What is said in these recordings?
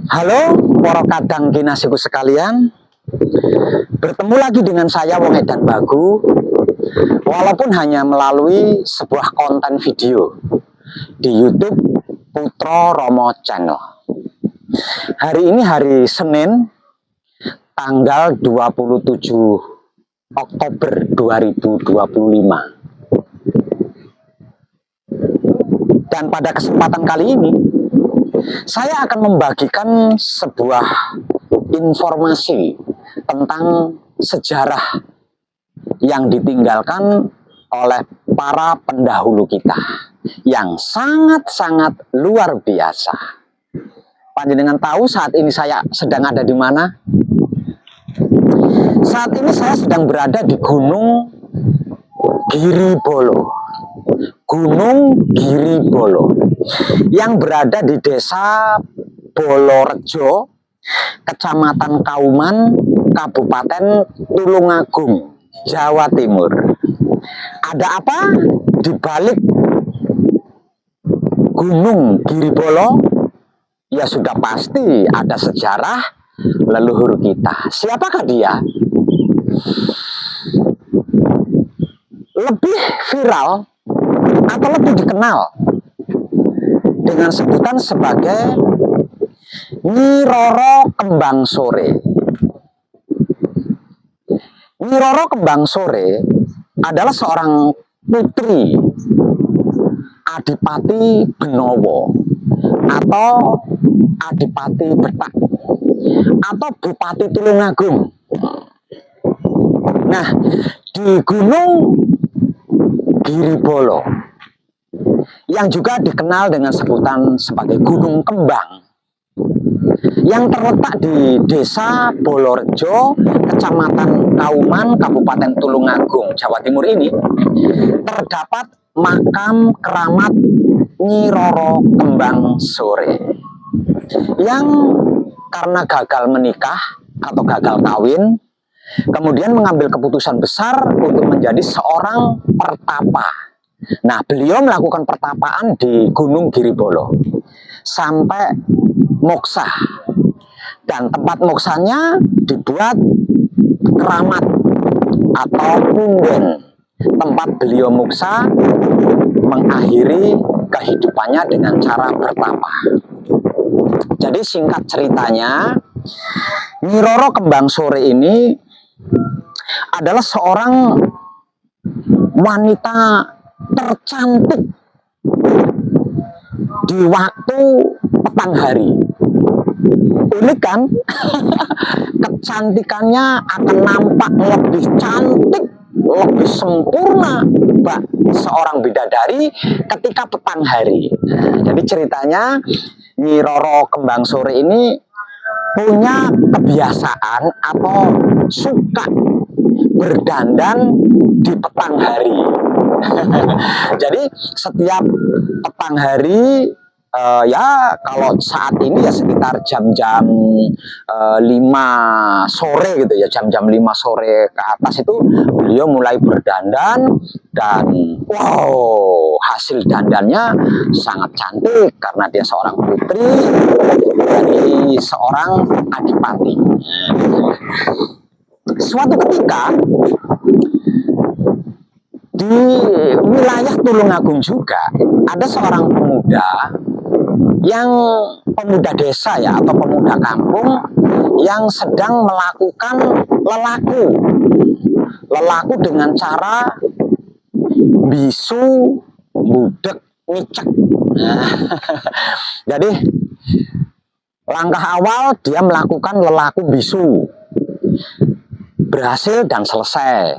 Halo para kadang kinasiku sekalian, bertemu lagi dengan saya Wong Edan Bagu, walaupun hanya melalui sebuah konten video di YouTube Putro Romo Channel. Hari ini hari Senin, tanggal 27 Oktober 2025. Dan pada kesempatan kali ini, saya akan membagikan sebuah informasi tentang sejarah yang ditinggalkan oleh para pendahulu kita yang sangat-sangat luar biasa. Panjenengan tahu saat ini saya sedang ada di mana? Saat ini saya sedang berada di Gunung Giribolo. Gunung Giribolo yang berada di desa Bolorejo, Kecamatan Kauman, Kabupaten Tulungagung, Jawa Timur. Ada apa di balik Gunung Giribolo? Ya sudah pasti ada sejarah leluhur kita. Siapakah dia? Lebih viral atau lebih dikenal dengan sebutan sebagai Nyi Roro Kembang Sore. Nyi Roro Kembang Sore adalah seorang putri Adipati Benowo atau Adipati Betak atau Bupati Tulungagung. Nah, di Gunung Giribolo yang juga dikenal dengan sebutan sebagai Gunung Kembang yang terletak di desa Bolorejo, Kecamatan Kauman, Kabupaten Tulungagung, Jawa Timur ini, terdapat makam keramat Nyi Roro Kembang Sore yang karena gagal menikah atau gagal kawin, kemudian mengambil keputusan besar untuk menjadi seorang pertapa. Nah, beliau melakukan pertapaan di Gunung Giribolo sampai moksa. Dan tempat moksanya dibuat keramat atau punden, tempat beliau moksa mengakhiri kehidupannya dengan cara bertapa. Jadi singkat ceritanya, Nyi Roro Kembang Sore ini adalah seorang wanita tercantik di waktu petang hari. Unik kan? Kecantikannya akan nampak lebih cantik, lebih sempurna bak seorang bidadari ketika petang hari. Jadi ceritanya Nyi Roro Kembang Sore ini punya kebiasaan atau suka berdandan di petang hari. Jadi setiap petang hari, ya kalau saat ini ya sekitar jam-jam 5 sore gitu ya, jam-jam 5 sore ke atas itu beliau mulai berdandan dan wow, hasil dandannya sangat cantik karena dia seorang putri dari seorang adipati. Suatu ketika di wilayah Tulungagung juga ada seorang pemuda yang pemuda desa ya atau pemuda kampung yang sedang melakukan lelaku dengan cara bisu, budek, ngicek. Nah, jadi langkah awal dia melakukan lelaku bisu, berhasil dan selesai.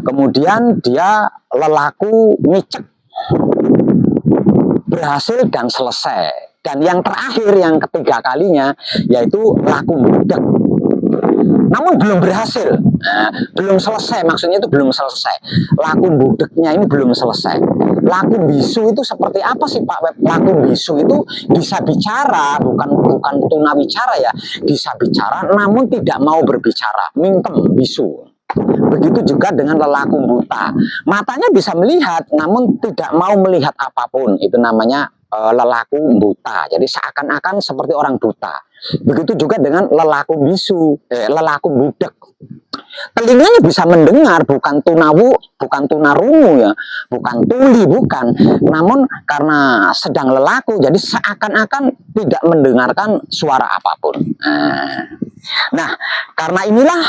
Kemudian dia lelaku ngicek, berhasil dan selesai. Dan yang terakhir, yang ketiga kalinya, yaitu laku budek. Namun belum berhasil, belum selesai, maksudnya itu belum selesai. Laku budeknya ini belum selesai. Laku bisu itu seperti apa sih Pak? Laku bisu itu bisa bicara, bukan tunawicara ya, bisa bicara, namun tidak mau berbicara, mingkem bisu. Begitu juga dengan lelaku buta, matanya bisa melihat, namun tidak mau melihat apapun, itu namanya lelaku buta. Jadi seakan-akan seperti orang buta. Begitu juga dengan lelaku bisu, lelaku budek. Telinganya bisa mendengar, bukan tunawu, bukan tunarungu ya, bukan tuli, bukan. Namun karena sedang lelaku, jadi seakan-akan tidak mendengarkan suara apapun. Nah, karena inilah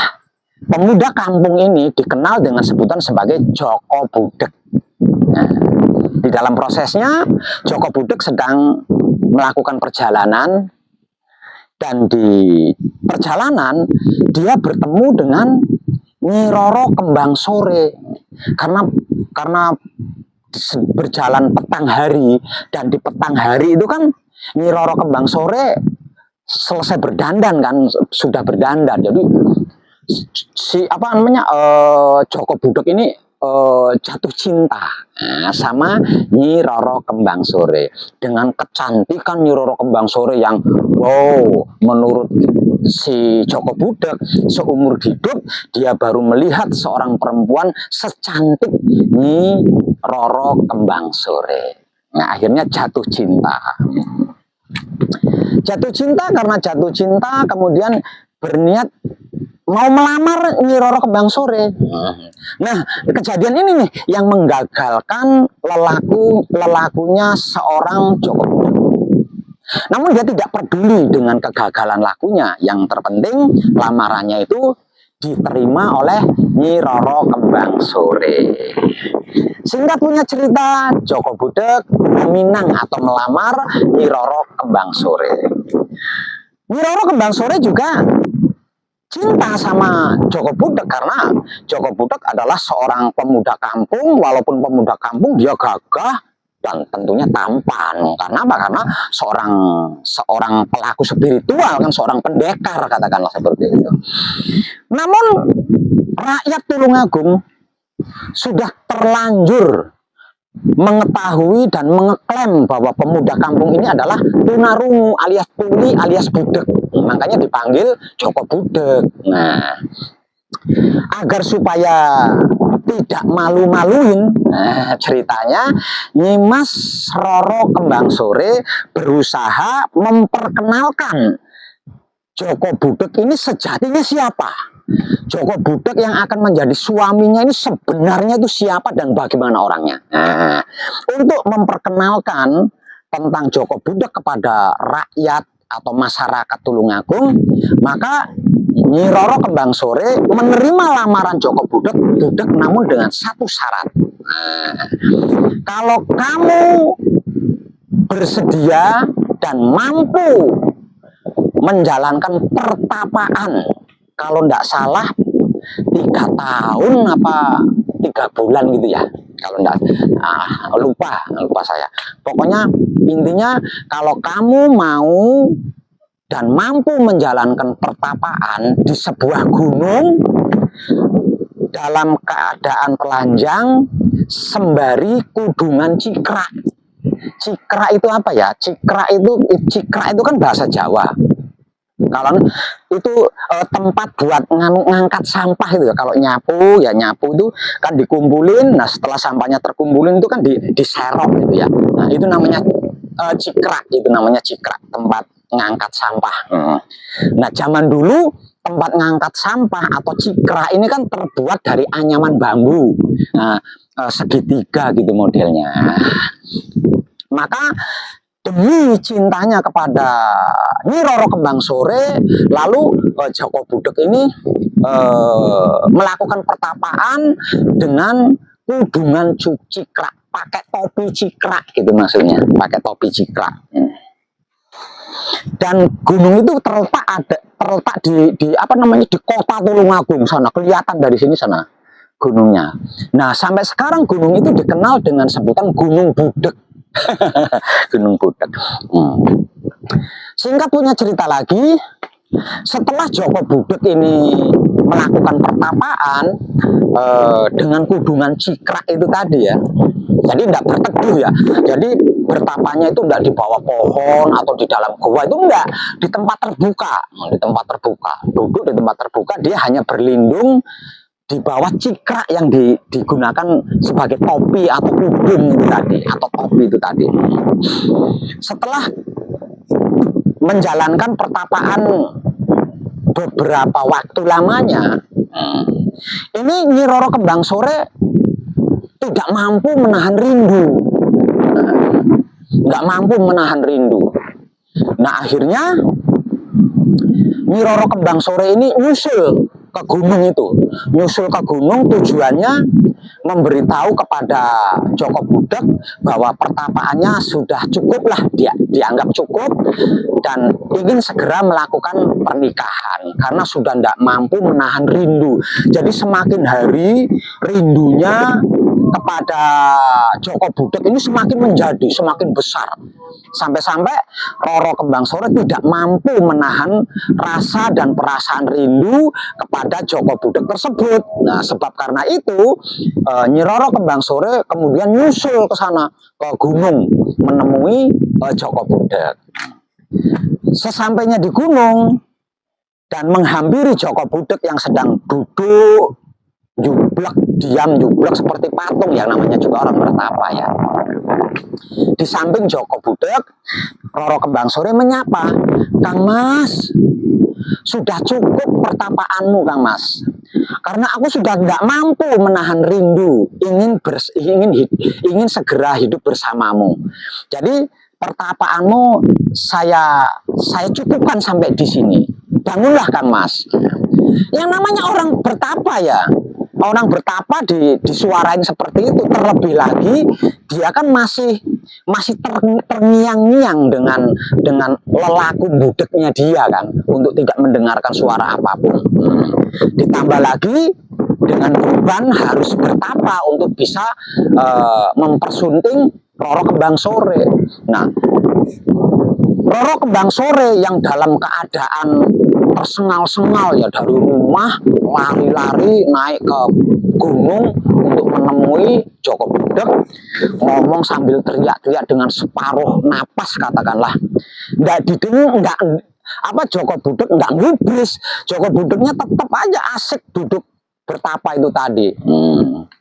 pemuda kampung ini dikenal dengan sebutan sebagai Joko Budek. Nah, di dalam prosesnya, Joko Budek sedang melakukan perjalanan, dan di perjalanan dia bertemu dengan Nyi Roro Kembang Sore. Karena berjalan petang hari, dan di petang hari itu kan Nyi Roro Kembang Sore selesai berdandan kan, sudah berdandan. Jadi Joko Budek ini jatuh cinta sama Nyi Roro Kembang Sore. Dengan kecantikan Nyi Roro Kembang Sore yang menurut si Joko Budek seumur hidup dia baru melihat seorang perempuan secantik Nyi Roro Kembang Sore. Nah, akhirnya jatuh cinta. Jatuh cinta, karena jatuh cinta kemudian berniat mau melamar Nyi Roro Kembang Sore. Nah, kejadian ini nih yang menggagalkan lelakunya seorang Joko Budek. Namun dia tidak peduli dengan kegagalan lakunya. Yang terpenting lamarannya itu diterima oleh Nyi Roro Kembang Sore. Singkat punya cerita, Joko Budek meminang atau melamar Nyi Roro Kembang Sore. Nyi Roro Kembang Sore juga cinta sama Joko Budek, karena Joko Budek adalah seorang pemuda kampung. Walaupun pemuda kampung, dia gagah dan tentunya tampan. Karena apa? Karena seorang pelaku spiritual, kan, seorang pendekar, katakanlah seperti itu. Namun rakyat Tulungagung sudah terlanjur mengetahui dan mengeklaim bahwa pemuda kampung ini adalah tunarungu alias tuli alias budek. Makanya dipanggil Joko Budek. Nah, agar supaya tidak malu-maluin, ceritanya Nyimas Roro Kembang Sore berusaha memperkenalkan Joko Budek ini sejatinya siapa. Joko Budek yang akan menjadi suaminya ini sebenarnya itu siapa dan bagaimana orangnya. Nah, untuk memperkenalkan tentang Joko Budek kepada rakyat atau masyarakat Tulungagung, maka Nyi Roro Kembang Sore menerima lamaran Joko Budek namun dengan satu syarat. Kalau kamu bersedia dan mampu menjalankan pertapaan, kalau tidak salah 3 tahun apa 3 bulan gitu ya, kalau enggak lupa saya. Pokoknya intinya kalau kamu mau dan mampu menjalankan pertapaan di sebuah gunung dalam keadaan telanjang sembari kudungan cikra. Cikra itu apa ya? Cikra itu kan bahasa Jawa. Kalau itu tempat buat ngangkat sampah itu ya. Kalau nyapu itu kan dikumpulin. Nah, setelah sampahnya terkumpulin itu kan diserok gitu ya. Nah, itu namanya cikra. Itu namanya cikra, tempat ngangkat sampah. Nah, zaman dulu tempat ngangkat sampah atau cikra ini kan terbuat dari anyaman bambu. Nah, segitiga gitu modelnya. Maka demi cintanya kepada Nyi Roro Kembang Sore, lalu Joko Budek ini melakukan pertapaan dengan kudungan cikra. pakai topi cikrak gitu maksudnya, pakai topi cikrak. Dan gunung itu terletak di apa namanya, di kota Tulungagung sana, kelihatan dari sini sana gunungnya. Nah, sampai sekarang gunung itu dikenal dengan sebutan Gunung Budek. Gunung Budek. Singkat punya cerita lagi, setelah Joko Budek ini melakukan pertapaan dengan kudungan cikrak itu tadi ya, jadi tidak berteduh ya, jadi bertapanya itu tidak di bawah pohon atau di dalam gua, itu enggak, di tempat terbuka, duduk di tempat terbuka, dia hanya berlindung di bawah cikrak yang digunakan sebagai topi atau kudung itu tadi, atau topi itu tadi. Setelah menjalankan pertapaan beberapa waktu lamanya, ini Nyi Roro Kembang Sore tidak mampu menahan rindu, nggak mampu menahan rindu. Nah, akhirnya Nyi Roro Kembang Sore ini nyusul ke gunung itu, nyusul ke gunung, tujuannya memberitahu kepada Joko Budek bahwa pertapaannya sudah cukup lah, dianggap cukup, dan ingin segera melakukan pernikahan karena sudah tidak mampu menahan rindu. Jadi semakin hari rindunya kepada Joko Budek ini semakin menjadi, semakin besar, sampai-sampai Roro Kembang Sore tidak mampu menahan rasa dan perasaan rindu kepada Joko Budek tersebut. Nah, sebab karena itu Nyi Roro Kembang Sore kemudian nyusul ke sana, ke gunung, menemui Joko Budek. Sesampainya di gunung dan menghampiri Joko Budek yang sedang duduk jublek, diam jublek seperti patung, yang namanya juga orang bertapa ya. Di samping Joko Budek, Roro Kembang Sore menyapa, "Kang Mas, sudah cukup pertapaanmu Kang Mas, karena aku sudah tidak mampu menahan rindu, ingin segera hidup bersamamu. Jadi pertapaanmu saya cukupkan sampai di sini. Bangunlah Kang Mas." Yang namanya orang bertapa ya, orang bertapa disuarain seperti itu, terlebih lagi dia kan masih terngiang-ngiang dengan lelaku budeknya dia kan, untuk tidak mendengarkan suara apapun. Ditambah lagi dengan beban harus bertapa untuk bisa mempersunting Roro Kembang Sore. Nah, Roro Kembang Sore yang dalam keadaan tersengal-sengal ya, dari rumah lari-lari naik ke gunung untuk menemui Joko Budek, ngomong sambil teriak-teriak dengan separuh napas katakanlah. Joko Budek nggak ngubris, Joko Budeknya tetap aja asik duduk bertapa itu tadi.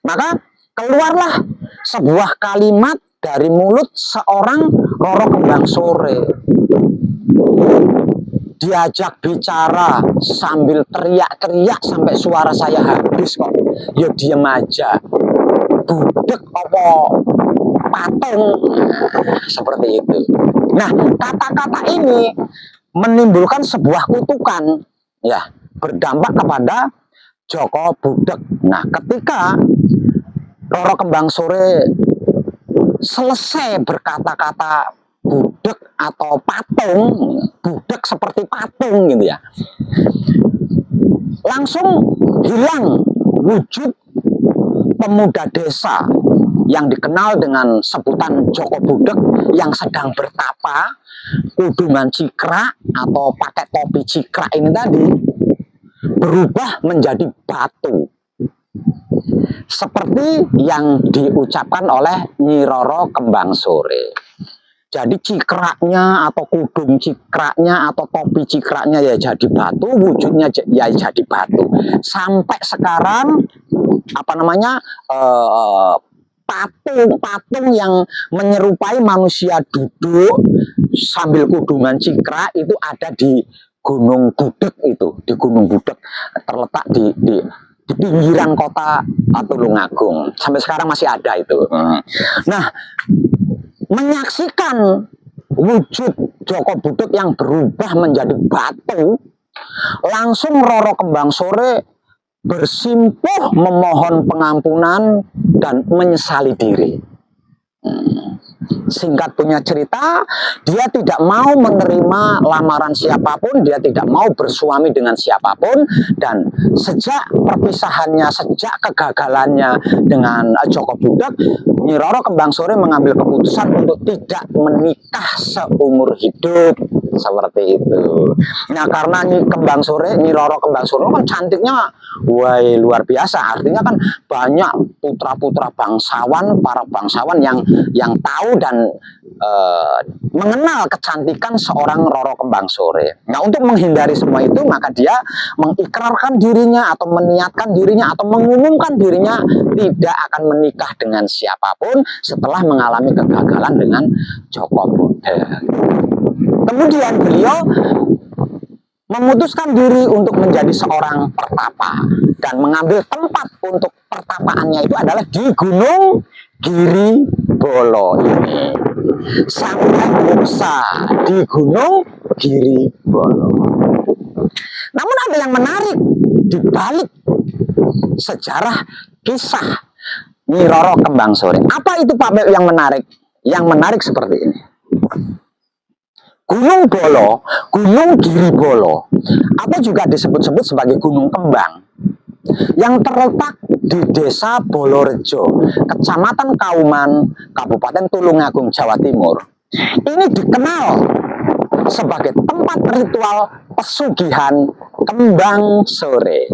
Maka keluarlah sebuah kalimat dari mulut seorang Roro Kembang Sore. Diajak bicara sambil teriak-teriak sampai suara saya habis kok, ya diem aja. Budek apa patung, seperti itu. Nah, kata-kata ini menimbulkan sebuah kutukan ya, berdampak kepada Joko Budek. Nah, ketika Roro Kembang Sore selesai berkata-kata budek atau patung, budek seperti patung gitu ya, langsung hilang wujud pemuda desa yang dikenal dengan sebutan Joko Budek yang sedang bertapa, kudungan cikrak atau pakai topi cikrak ini tadi, berubah menjadi batu. Seperti yang diucapkan oleh Nyi Roro Kembang Sore. Jadi cikraknya atau kudung cikraknya atau topi cikraknya ya jadi batu, wujudnya ya jadi batu. Sampai sekarang patung yang menyerupai manusia duduk sambil kudungan cikrak itu ada di Gunung Budek itu, di Gunung Budek, terletak di pinggiran kota Tulungagung. Sampai sekarang masih ada itu. Nah, menyaksikan wujud Joko Budek yang berubah menjadi batu, langsung Roro Kembang Sore bersimpuh memohon pengampunan dan menyesali diri. Singkat punya cerita, dia tidak mau menerima lamaran siapapun, dia tidak mau bersuami dengan siapapun, dan sejak perpisahannya, sejak kegagalannya dengan Joko Budak, Nyi Roro Kembang Sore mengambil keputusan untuk tidak menikah seumur hidup, seperti itu. Nah, karena Nyi Roro Kembang Sore kan cantiknya, wah, luar biasa. Artinya kan banyak putra-putra bangsawan, para bangsawan yang tahu dan mengenal kecantikan seorang Roro Kembang Sore. Nah, untuk menghindari semua itu, maka dia mengikrarkan dirinya atau meniatkan dirinya atau mengumumkan dirinya tidak akan menikah dengan siapapun setelah mengalami kegagalan dengan Joko Budak. Kemudian beliau memutuskan diri untuk menjadi seorang pertapa dan mengambil tempat untuk pertapaannya itu adalah di Gunung Giri Bolo ini. Sampai Muksa di Gunung Giri Bolo. Namun ada yang menarik di balik sejarah kisah Nyi Roro Kembang Sore. Apa itu Pak Beb yang menarik? Yang menarik seperti ini. Gunung Bolo, Gunung Giri Bolo, atau juga disebut-sebut sebagai Gunung Kembang, yang terletak di Desa Bolorejo, Kecamatan Kauman, Kabupaten Tulungagung, Jawa Timur. Ini dikenal sebagai tempat ritual pesugihan Kembang Sore.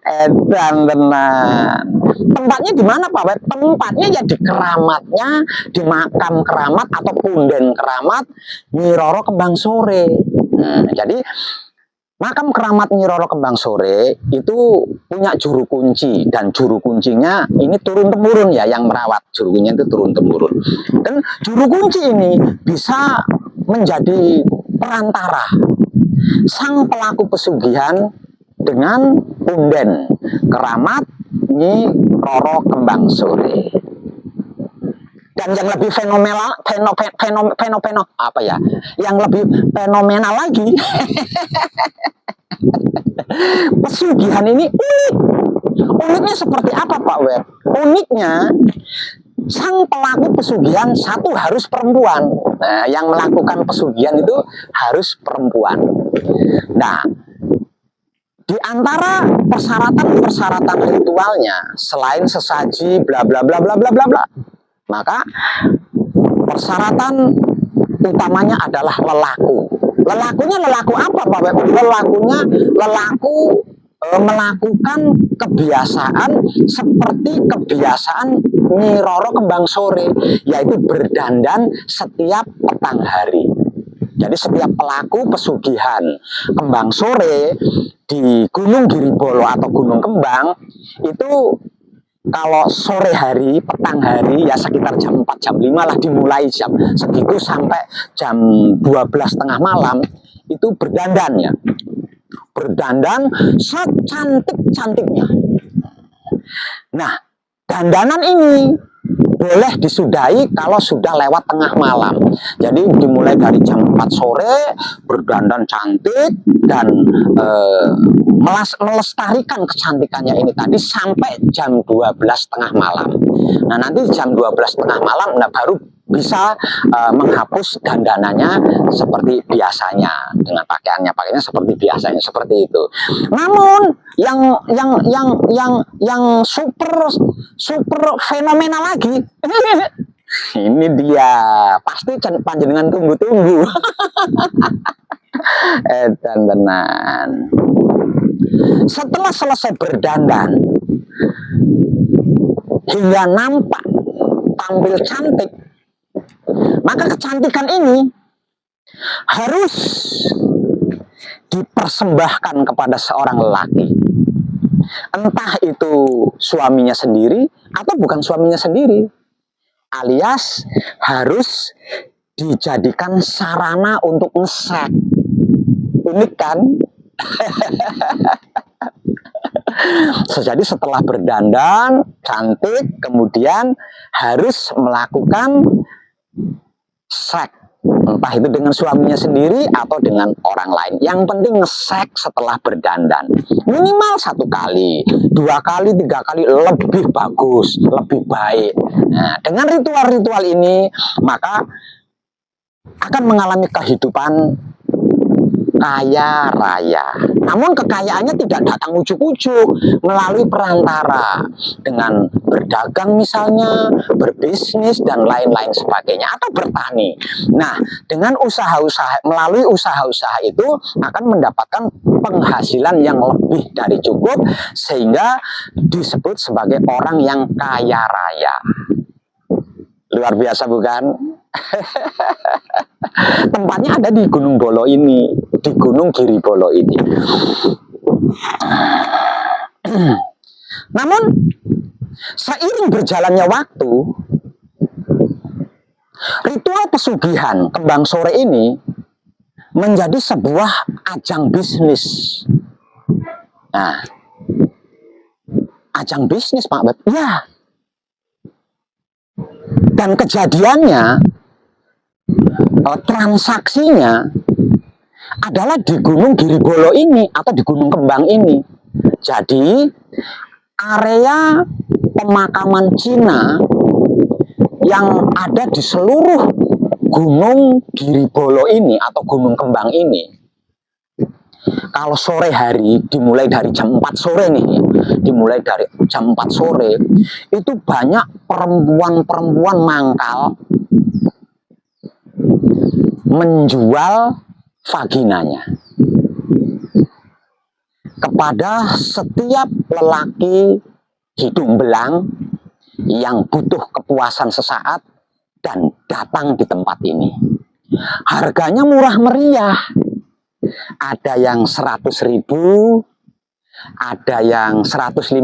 Edan tenan. Tempatnya di mana Pak Web? Tempatnya ya di keramatnya, di makam keramat atau punden keramat Nyi Roro Kembang Sore. Jadi makam keramat Nyi Roro Kembang Sore itu punya juru kunci, dan juru kuncinya ini turun temurun ya, yang merawat juru kuncinya itu turun temurun. Dan juru kunci ini bisa menjadi perantara sang pelaku pesugihan dengan punden keramat Nyi Roro Kembang Sore. Dan yang lebih fenomenal, apa ya? Yang lebih fenomenal lagi, pesugihan ini unik. Uniknya seperti apa Pak Web? Uniknya, sang pelaku pesugihan satu harus perempuan. Nah, yang melakukan pesugihan itu harus perempuan. Nah, di antara persyaratan-persyaratan ritualnya, selain sesaji, bla bla bla bla bla bla bla, maka persyaratan utamanya adalah lelaku. Lelakunya lelaku apa Pak Web? Lelakunya lelaku melakukan kebiasaan seperti kebiasaan Nyi Roro Kembang Sore, yaitu berdandan setiap petang hari. Jadi setiap pelaku pesugihan Kembang Sore di Gunung Giri Bolo atau Gunung Kembang itu kalau sore hari, petang hari, ya sekitar jam 4, jam 5 lah, dimulai jam segitu sampai jam 12 tengah malam, itu berdandan ya. Berdandan secantik-cantiknya. Nah, dandanan ini boleh disudahi kalau sudah lewat tengah malam. Jadi dimulai dari jam 4 sore, berdandan cantik, dan melestarikan kecantikannya ini tadi sampai jam 12 tengah malam. Nah, nanti jam 12 tengah malam, nah baru bisa menghapus dandanannya seperti biasanya, dengan pakaiannya seperti biasanya, seperti itu. Namun yang super fenomenal lagi, ini dia pasti panjenengan tunggu-tunggu. Dan tenan. Setelah selesai berdandan hingga nampak tampil cantik, maka kecantikan ini harus dipersembahkan kepada seorang lelaki. Entah itu suaminya sendiri atau bukan suaminya sendiri, alias harus dijadikan sarana untuk nge-seks. Unik kan? Jadi setelah berdandan cantik, kemudian harus melakukan seks entah itu dengan suaminya sendiri atau dengan orang lain. Yang penting nge-seks setelah berdandan minimal 1 kali, 2 kali, 3 kali, lebih bagus, lebih baik. Nah, dengan ritual-ritual ini maka akan mengalami kehidupan kaya raya. Namun kekayaannya tidak datang ujuk-ujuk, melalui perantara dengan berdagang misalnya, berbisnis dan lain-lain sebagainya, atau bertani. Nah, dengan usaha-usaha, melalui usaha-usaha itu akan mendapatkan penghasilan yang lebih dari cukup, sehingga disebut sebagai orang yang kaya raya. Luar biasa bukan? Tempatnya ada di Gunung Bolo ini, di Gunung Giribolo ini. Namun seiring berjalannya waktu, ritual pesugihan kembang sore ini menjadi sebuah ajang bisnis. Nah, ajang bisnis Pak Bet, ya. Dan kejadiannya, transaksinya adalah di Gunung Giribolo ini atau di Gunung Kembang ini. Jadi area pemakaman Cina yang ada di seluruh Gunung Giribolo ini atau Gunung Kembang ini, kalau sore hari dimulai dari jam 4 sore nih, dimulai dari jam 4 sore itu banyak perempuan-perempuan mangkal menjual vaginanya kepada setiap lelaki hidung belang yang butuh kepuasan sesaat dan datang di tempat ini. Harganya murah meriah. Ada yang 100.000, ada yang 150.000,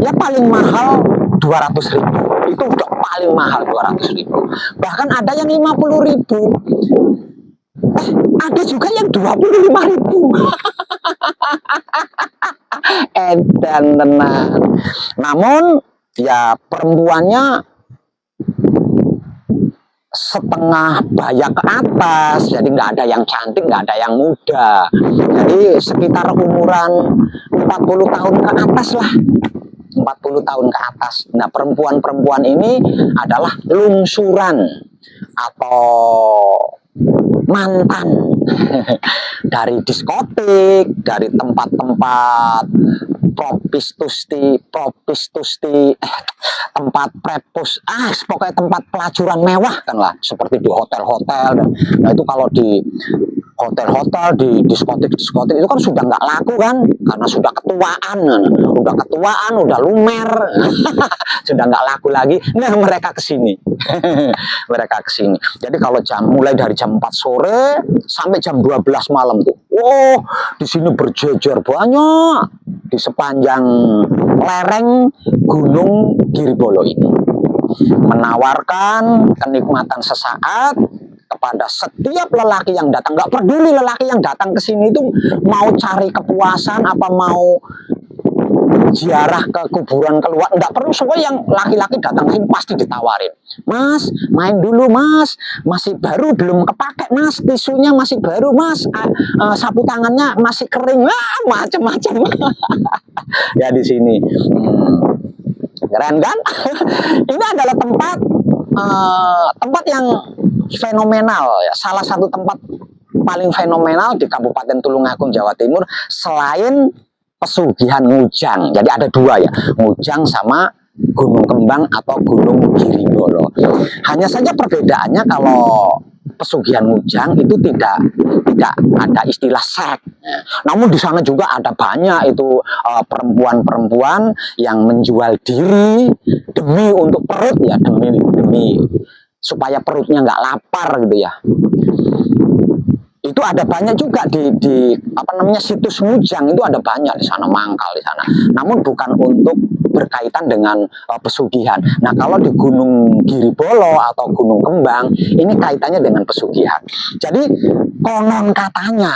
ya paling mahal 200.000. Itu udah paling mahal 200.000. Bahkan ada yang 50.000. Ada juga yang 25.000. Edan tenang. Namun ya perempuannya setengah baya ke atas, jadi nggak ada yang cantik, nggak ada yang muda, jadi sekitar umuran 40 tahun ke atas lah, 40 tahun ke atas. Nah, perempuan-perempuan ini adalah lungsuran atau mantan dari diskotik, dari tempat-tempat propistusti, tempat prepus, pokoknya tempat pelacuran mewah kan lah, seperti di hotel-hotel. Nah itu kalau di hotel-hotel, di diskotik-diskotik itu kan sudah nggak laku kan, karena sudah ketuaan, udah lumer, sudah nggak laku lagi. Nah mereka kesini, mereka kesini. Jadi kalau mulai dari jam 4 sore sampai jam 12 malam tuh, di sini berjejer banyak di sepanjang lereng Gunung Giribolo ini, menawarkan kenikmatan sesaat kepada setiap lelaki yang datang. Nggak peduli lelaki yang datang ke sini itu mau cari kepuasan apa mau ziarah ke kuburan keluar, nggak perlu. Semua yang laki-laki datang sini pasti ditawarin, Mas main dulu Mas, masih baru belum kepake Mas, tisunya masih baru Mas, sapu tangannya masih kering, macam-macam. Ya di sini keren kan? Ini adalah tempat yang fenomenal ya, salah satu tempat paling fenomenal di Kabupaten Tulungagung, Jawa Timur, selain pesugihan Ngujang. Jadi ada 2 ya, Ngujang sama Gunung Kembang atau Gunung Giribolo. Hanya saja perbedaannya, kalau pesugihan Ngujang itu tidak ada istilah seks. Namun di sana juga ada banyak itu perempuan-perempuan yang menjual diri demi untuk perut ya, demi supaya perutnya nggak lapar gitu ya. Itu ada banyak juga di situs Ngujang, itu ada banyak di sana, mangkal di sana. Namun bukan untuk berkaitan dengan pesugihan. Nah, kalau di Gunung Giribolo atau Gunung Kembang ini kaitannya dengan pesugihan. Jadi konon katanya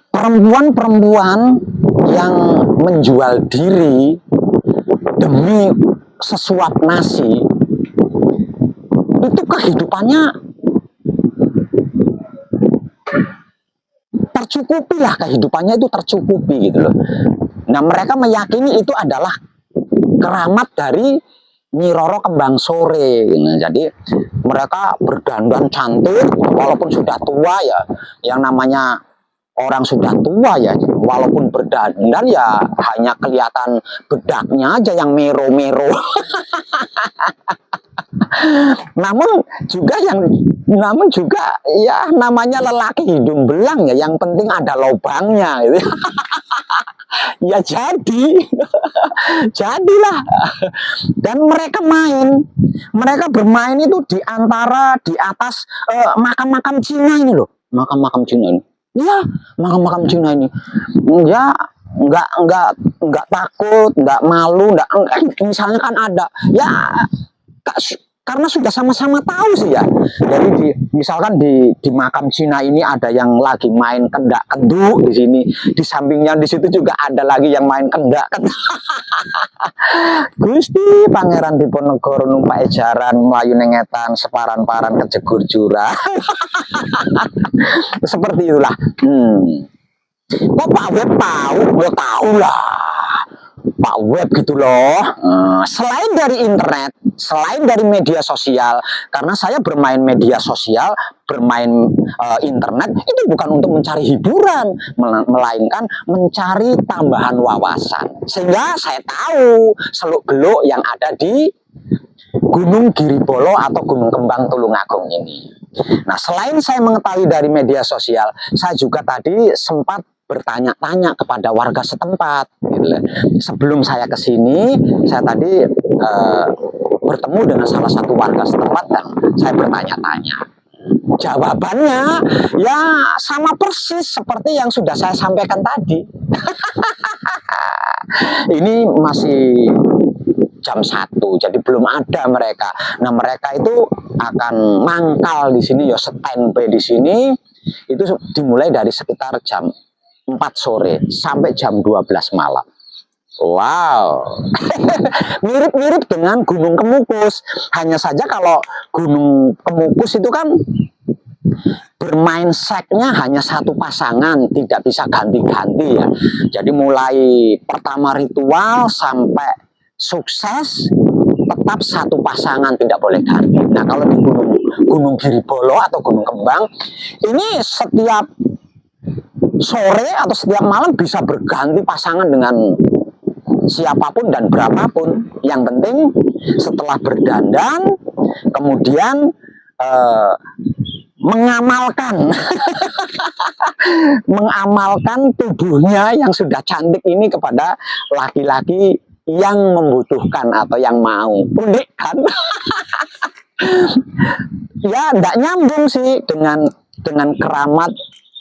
perempuan-perempuan yang menjual diri demi sesuap nasi itu kehidupannya tercukupi lah, kehidupannya itu tercukupi gitu loh. Nah mereka meyakini itu adalah keramat dari Nyi Roro Kembang Sore. Nah, jadi mereka berdandan cantik walaupun sudah tua ya. Yang namanya orang sudah tua ya, walaupun berdandan ya hanya kelihatan bedaknya aja yang mero-mero. namun juga ya namanya lelaki hidung belang ya, yang penting ada lubangnya gitu. Ya jadilah. Dan mereka bermain itu di atas makam-makam Cina ini loh, makam-makam Cina ini. Ya, makam-makam Cina ini. Ya, nggak takut, nggak malu, misalnya kan ada. Ya, karena sudah sama-sama tahu sih ya. Jadi misalkan di makam Cina ini ada yang lagi main kendak kenduk di sini, di sampingnya di situ juga ada lagi yang main kendak kenduk. Gusti Pangeran Diponegoro numpak ejaran melayu nengetan separan-paran kejegur jurang. Seperti itulah. Kok Pak Web tahu? Ya tahu lah. Pak Web gitu loh. Selain dari internet, selain dari media sosial, karena saya bermain media sosial, bermain internet itu bukan untuk mencari hiburan, melainkan mencari tambahan wawasan. Sehingga saya tahu seluk-beluk yang ada di Gunung Giribolo atau Gunung Kembang Tulungagung ini. Nah, selain saya mengetahui dari media sosial, saya juga tadi sempat bertanya-tanya kepada warga setempat. Gitu. Sebelum saya ke sini, saya tadi bertemu dengan salah satu warga setempat dan saya bertanya-tanya. Jawabannya ya sama persis seperti yang sudah saya sampaikan tadi. Ini masih jam 1, jadi belum ada mereka. Nah, mereka itu akan mangkal di sini ya, standby di sini itu dimulai dari sekitar jam 4 sore sampai jam 12 malam. Wow. Mirip-mirip dengan Gunung Kemukus. Hanya saja kalau Gunung Kemukus itu kan bermain seknya hanya satu pasangan, tidak bisa ganti-ganti ya. Jadi mulai pertama ritual sampai sukses tetap satu pasangan, tidak boleh ganti. Nah, kalau di Gunung Giribolo atau Gunung Kembang ini setiap sore atau setiap malam bisa berganti pasangan dengan siapapun dan berapapun. Yang penting setelah berdandan kemudian mengamalkan tubuhnya yang sudah cantik ini kepada laki-laki yang membutuhkan atau yang mau. Unik kan? Ya, enggak nyambung sih dengan keramat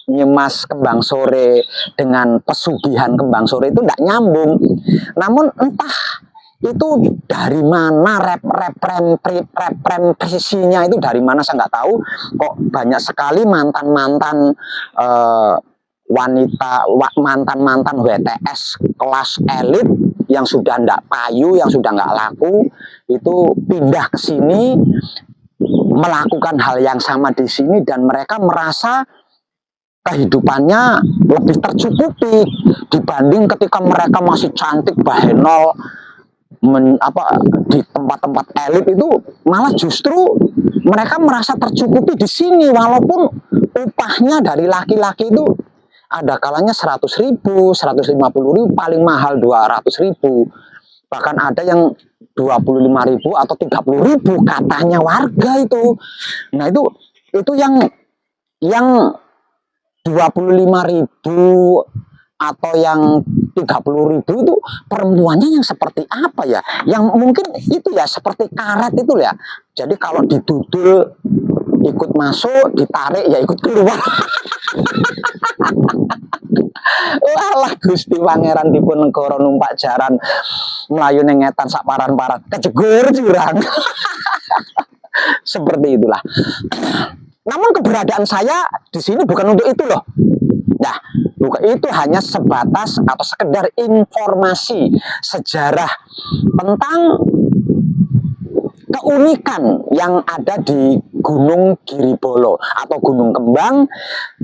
Nyimas Kembang Sore, dengan pesugihan Kembang Sore itu enggak nyambung. Namun entah itu dari mana represinya itu dari mana saya nggak tahu. Kok banyak sekali mantan-mantan mantan WTS kelas elit yang sudah ndak payu, yang sudah nggak laku, itu pindah ke sini melakukan hal yang sama di sini dan mereka merasa kehidupannya lebih tercukupi dibanding ketika mereka masih cantik bahenol di tempat-tempat elit. Itu malah justru mereka merasa tercukupi di sini walaupun upahnya dari laki-laki itu ada kalanya 100.000, 150.000, paling mahal 200.000, bahkan ada yang 25.000 atau 30.000 katanya warga itu. Nah itu yang 25.000 atau yang 30.000 itu perempuannya yang seperti apa ya? Yang mungkin itu ya seperti karet itu ya. Jadi kalau didudul ikut masuk, ditarik ya ikut keluar. Walah Gusti Pangeran Diponegoro numpak jaran melayu nengetan sak paran-paran kejegur jurang. Seperti itulah. Namun keberadaan saya di sini bukan untuk itu loh. Nah, bukan itu, hanya sebatas atau sekedar informasi sejarah tentang keunikan yang ada di Gunung Giribolo atau Gunung Kembang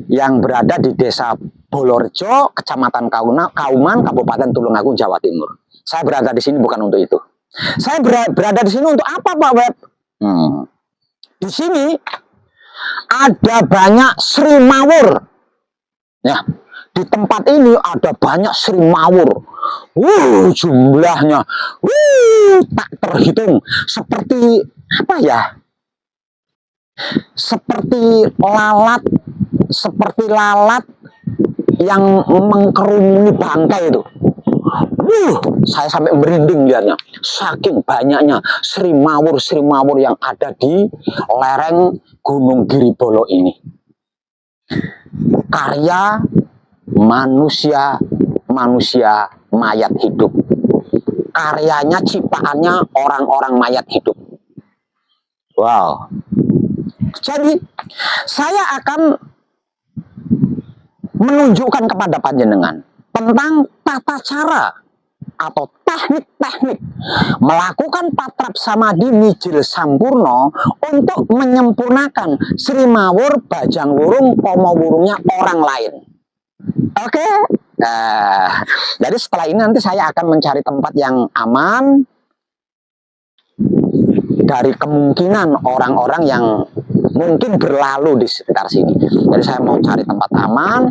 yang berada di Desa Bolorejo, Kecamatan Kauman, Kabupaten Tulungagung, Jawa Timur. Saya berada di sini bukan untuk itu. Saya berada di sini untuk apa, Pak Web? Di sini ada banyak Sri Mawur. Ya, di tempat ini ada banyak Sri Mawur. Jumlahnya tak terhitung. Seperti apa ya? Seperti lalat yang mengkerumuni bangkai itu. Saya sampai merinding lihatnya. Saking banyaknya Sri Mawur yang ada di lereng Gunung Giribolo ini. Karya manusia mayat hidup. Karyanya, ciptaannya orang-orang mayat hidup. Wow. Jadi saya akan menunjukkan kepada panjenengan tentang tata cara atau teknik-teknik melakukan patrap samadhi mijil sampurno untuk menyempurnakan Sri Mawur, Bajang Wurung, Komo Wurungnya orang lain. Oke? Jadi setelah ini nanti saya akan mencari tempat yang aman dari kemungkinan orang-orang yang mungkin berlalu di sekitar sini. Jadi saya mau cari tempat aman.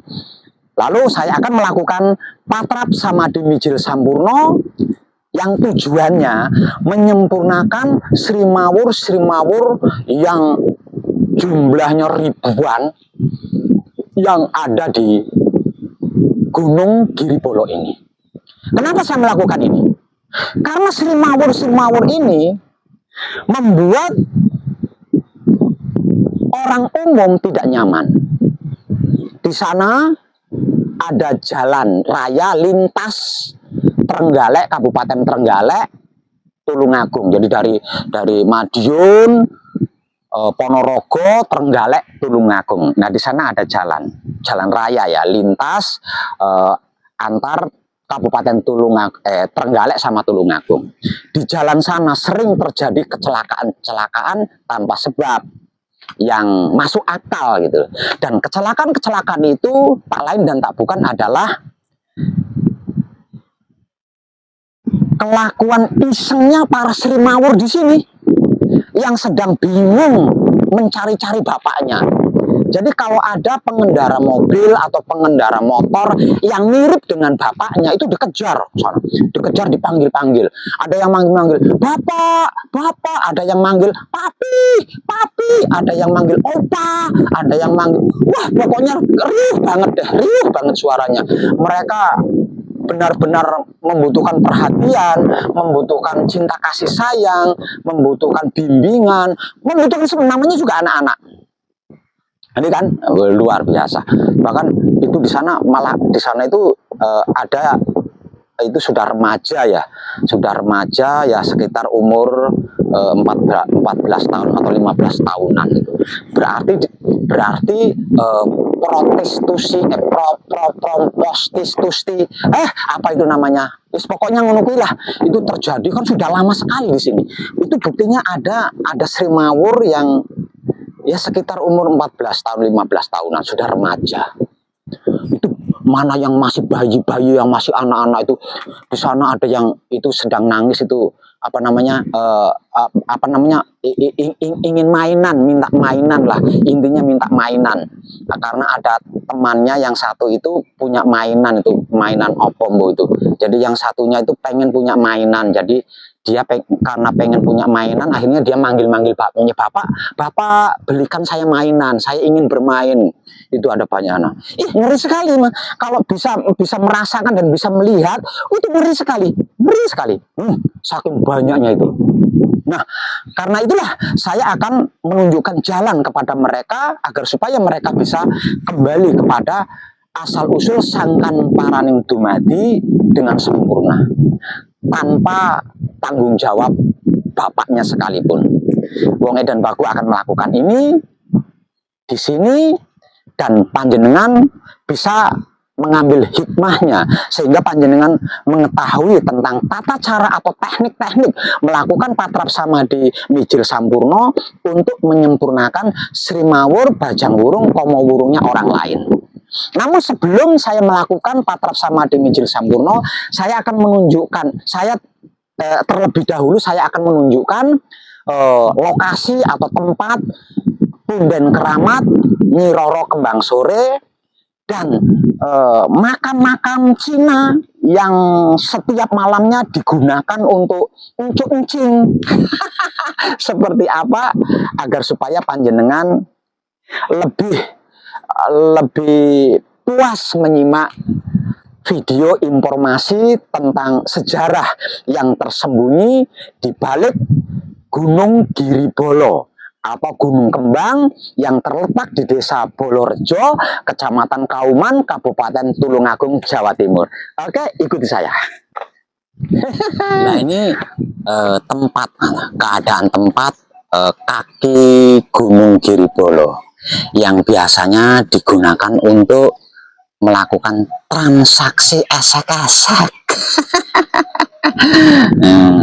Lalu saya akan melakukan patrap samadhi mijil sampurno yang tujuannya menyempurnakan Sri Mawur yang jumlahnya ribuan yang ada di Gunung Giribolo ini. Kenapa saya melakukan ini? Karena Sri Mawur ini membuat orang umum tidak nyaman. Di sana ada jalan raya lintas Trenggalek, Kabupaten Trenggalek, Tulungagung. Jadi dari Madiun, Ponorogo, Trenggalek, Tulungagung. Nah, di sana ada jalan raya ya, lintas antar Kabupaten Trenggalek sama Tulungagung. Di jalan sana sering terjadi kecelakaan tanpa sebab yang masuk akal gitu. Dan kecelakaan itu tak lain dan tak bukan adalah kelakuan isengnya para Sri Mawur di sini yang sedang bingung mencari-cari bapaknya. Jadi kalau ada pengendara mobil atau pengendara motor yang mirip dengan bapaknya itu dikejar, dipanggil-panggil. Ada yang manggil bapak, ada yang manggil papi, ada yang manggil opa, ada yang manggil, wah pokoknya riuh banget suaranya. Mereka benar-benar membutuhkan perhatian, membutuhkan cinta kasih sayang, membutuhkan bimbingan, membutuhkan namanya juga anak-anak. Ini kan luar biasa. Bahkan itu di sana itu ada itu sudah remaja ya sekitar umur 14 tahun atau 15 tahunan itu. Berarti prostitusi apa itu namanya? Pokoknya ngono kuwi lah. Itu terjadi kan sudah lama sekali di sini. Itu buktinya ada Sri Mawur yang ya sekitar umur 14 tahun, 15 tahunan, sudah remaja. Itu mana yang masih bayi-bayi, yang masih anak-anak itu. Di sana ada yang itu sedang nangis itu, ingin mainan, minta mainan lah. Intinya minta mainan. Nah, karena ada temannya yang satu itu punya mainan, itu mainan opombo itu. Jadi yang satunya itu pengen punya mainan. Jadi dia karena pengen punya mainan, akhirnya dia manggil-manggil bapaknya, bapak belikan saya mainan, saya ingin bermain. Itu ada banyak anak. Ngeri sekali mah. Kalau bisa merasakan dan bisa melihat, itu ngeri sekali. Saking banyaknya itu. Nah, karena itulah saya akan menunjukkan jalan kepada mereka agar supaya mereka bisa kembali kepada asal-usul sangkan paraning dumadi dengan sempurna, tanpa tanggung jawab bapaknya sekalipun. Wong Edan Baku akan melakukan ini di sini, dan panjenengan bisa mengambil hikmahnya sehingga panjenengan mengetahui tentang tata cara atau teknik-teknik melakukan patrap samadi mijil sampurno untuk menyempurnakan Sri Mawur Bajang Wurung Komo Wurungnya orang lain. Namun sebelum saya melakukan patrap samadi mijil sampurno, saya akan menunjukkan, terlebih dahulu saya akan menunjukkan lokasi atau tempat Punden Keramat Nyi Roro Kembang Sore dan makam-makam Cina yang setiap malamnya digunakan untuk encuk-encing. Seperti apa agar supaya panjenengan lebih puas menyimak video informasi tentang sejarah yang tersembunyi di balik Gunung Giribolo atau Gunung Kembang yang terletak di Desa Bolorejo, Kecamatan Kauman, Kabupaten Tulungagung, Jawa Timur. Oke, ikuti saya. Nah, ini keadaan tempat kaki Gunung Giribolo yang biasanya digunakan untuk melakukan transaksi esek-esek.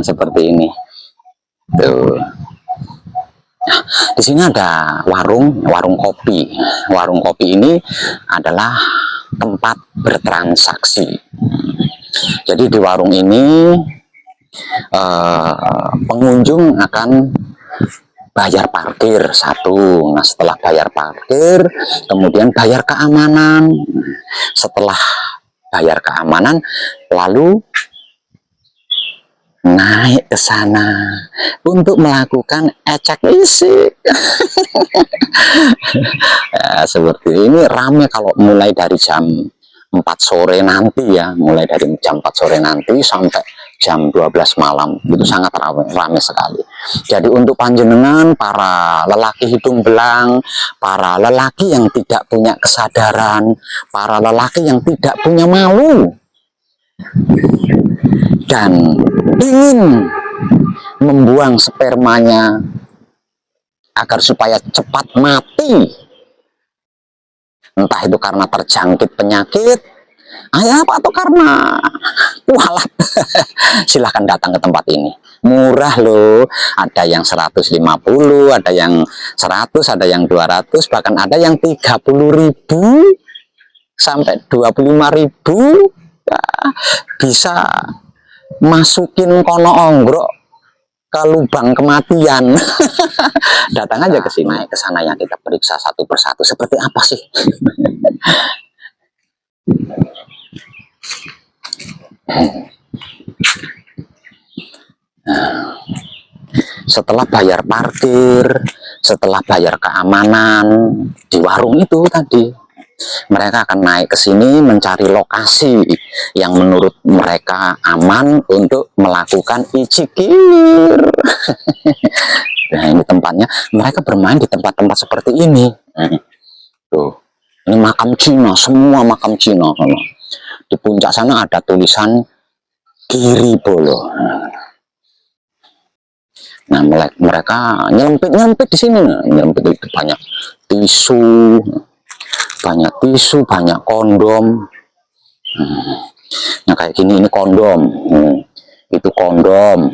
Seperti ini. Tuh. Nah, di sini ada warung kopi. Warung kopi ini adalah tempat bertransaksi. Jadi di warung ini pengunjung akan bayar parkir satu. Nah, setelah bayar parkir, kemudian bayar keamanan. Setelah bayar keamanan, lalu naik ke sana untuk melakukan ecek isik. Ya, seperti ini ramai kalau mulai dari jam 4 sore nanti ya, mulai dari jam 4 sore nanti sampai jam 12 malam itu sangat ramai sekali. Jadi untuk panjenengan para lelaki hidung belang, para lelaki yang tidak punya kesadaran, para lelaki yang tidak punya malu dan ingin membuang spermanya agar supaya cepat mati, entah itu karena terjangkit penyakit atau karena kualat, silahkan datang ke tempat ini. Murah loh, ada yang 150, ada yang 100, ada yang 200, bahkan ada yang 30.000 sampai 25.000. Ya, bisa masukin kono ongrok ke lubang kematian. Datang aja ke sini, ke sana yang kita periksa satu persatu seperti apa sih. Setelah bayar parkir, setelah bayar keamanan di warung itu tadi, mereka akan naik ke sini mencari lokasi yang menurut mereka aman untuk melakukan icikir. Nah, ini tempatnya. Mereka bermain di tempat-tempat seperti ini. Tuh, ini makam Cina, semua makam Cina. Di puncak sana ada tulisan Giribolo. Nah, mereka nyelempit di sini. Nyelempit itu banyak tisu, banyak kondom. Nah, kayak gini, ini kondom, itu kondom,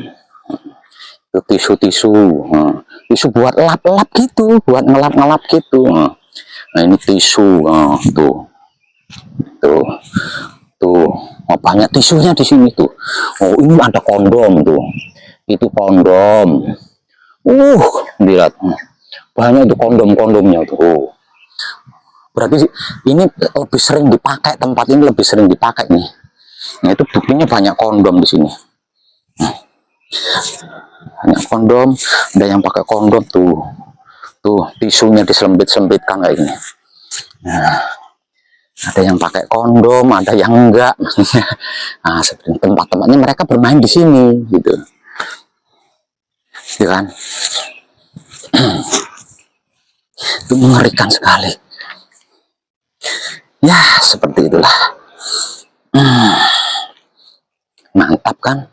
itu tisu buat lap-lap gitu, buat ngelap-ngelap gitu. Nah, ini tisu, tuh, oh, banyak tisunya di sini tuh. Oh, ini ada kondom tuh, itu kondom. Lihat, banyak itu kondom-kondomnya tuh. Berarti ini lebih sering dipakai, tempat ini lebih sering dipakai nih. Nah, itu buktinya banyak kondom di sini. Banyak kondom, ada yang pakai kondom tuh. Tuh, tisunya disempit-sempitkan kayak gini. Nah, ada yang pakai kondom, ada yang enggak. Nah, seperti tempat-tempatnya mereka bermain di sini gitu. Ya kan? Itu mengerikan sekali. Ya, seperti itulah. Mantap kan?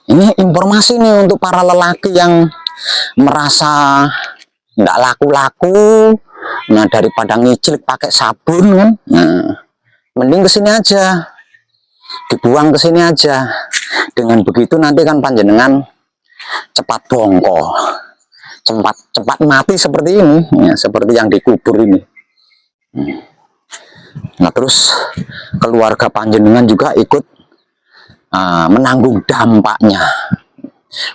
Ini informasi nih untuk para lelaki yang merasa nggak laku-laku, Nah, daripada ngicil pakai sabun kan, nah, mending kesini aja, dibuang ke sini aja. Dengan begitu nanti kan panjenengan cepat bongko, cepat mati seperti ini, ya, seperti yang dikubur ini. Nah, terus keluarga panjenengan juga ikut menanggung dampaknya,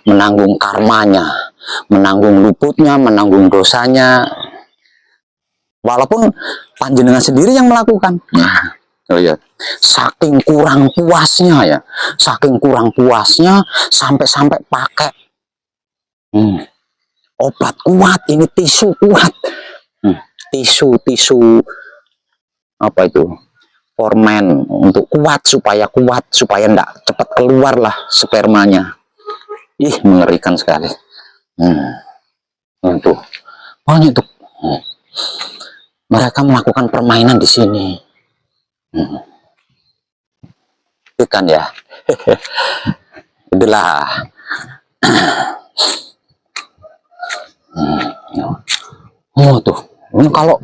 menanggung karmanya, menanggung luputnya, menanggung dosanya, walaupun panjenengan sendiri yang melakukan. Lihat, saking kurang puasnya ya, saking kurang puasnya sampai pakai obat kuat, ini tisu kuat, tisu apa itu, formen untuk kuat supaya enggak cepat keluar lah spermanya. Ih, mengerikan sekali. Untuk banyak tuh, mereka melakukan permainan di sini. Itu kan ya. Itulah. Oh tuh, ini kalau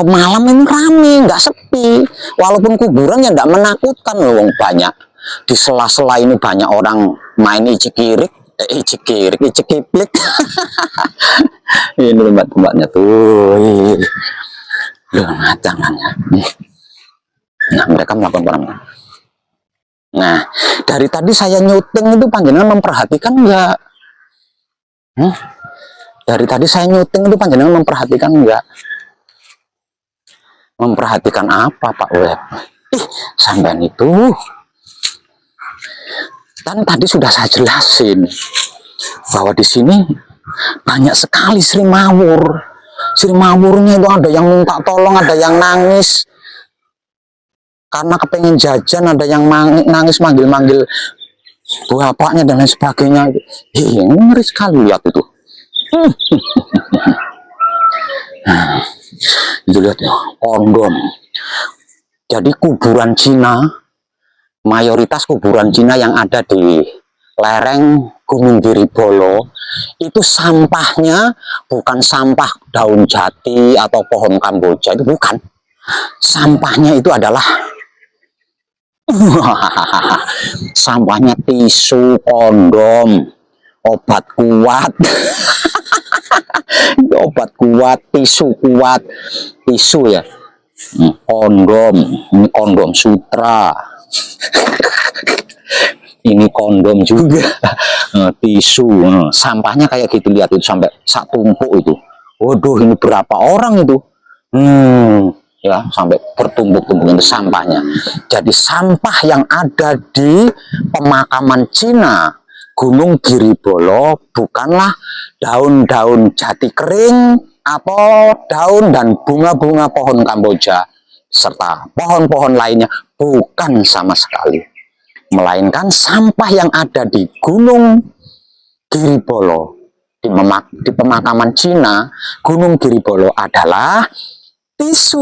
malam ini rame, nggak sepi. Walaupun kuburan ya nggak menakutkan loh, banyak di sela-sela ini banyak orang main icik-irik, icik-kiplik. Ini tempat-tempatnya tuh, jangannya. Nah, mereka melakukan permainan. Nah, dari tadi saya nyuting itu panjenengan memperhatikan nggak? Dari tadi saya nyuting itu panjenengan memperhatikan nggak? Memperhatikan apa, Pak Web? Sampean itu kan tadi sudah saya jelasin bahwa di sini banyak sekali Sri Mawur. Sri Mawurnya itu ada yang minta tolong, ada yang nangis karena kepengen jajan, ada yang nangis manggil-manggil bapaknya dan lain sebagainya. Ngeri sekali lihat itu. Itu lihat ya, kondom. Jadi kuburan Cina, mayoritas kuburan Cina yang ada di lereng Gunung Giribolo itu sampahnya bukan sampah daun jati atau pohon Kamboja, itu bukan. Sampahnya itu adalah sampahnya tisu, kondom, obat kuat. Obat kuat, tisu kuat, tisu ya, kondom, ini kondom sutra, ini kondom juga, tisu, sampahnya kayak gitu, lihat itu sampai sak tumpuk itu. Waduh, ini berapa orang itu? Ya, sampai bertumpuk-tumpuk itu sampahnya. Jadi sampah yang ada di pemakaman Cina Gunung Giribolo bukanlah daun-daun jati kering atau daun dan bunga-bunga pohon Kamboja serta pohon-pohon lainnya, bukan sama sekali. Melainkan sampah yang ada di Gunung Giribolo, di pemakaman Cina Gunung Giribolo adalah tisu,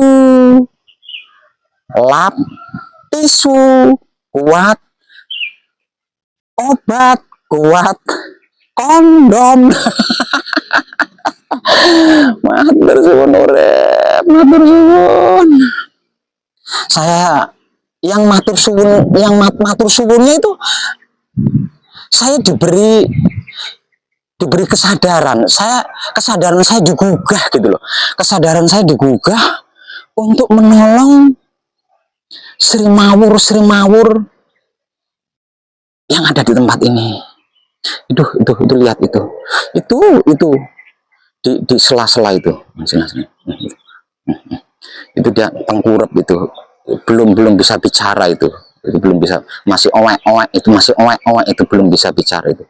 lap, tisu kuat, obat kuat, kondom. Matur suwun urip, matur suwun. Saya yang matur suwunnya itu saya diberi kesadaran, kesadaran saya digugah gitu loh. Kesadaran saya digugah untuk menolong Sri Mawur yang ada di tempat ini. Itu lihat itu di sela-sela itu. Itu dia tengkurap itu, belum bisa bicara itu belum bisa, masih owek itu, masih owek itu belum bisa bicara itu.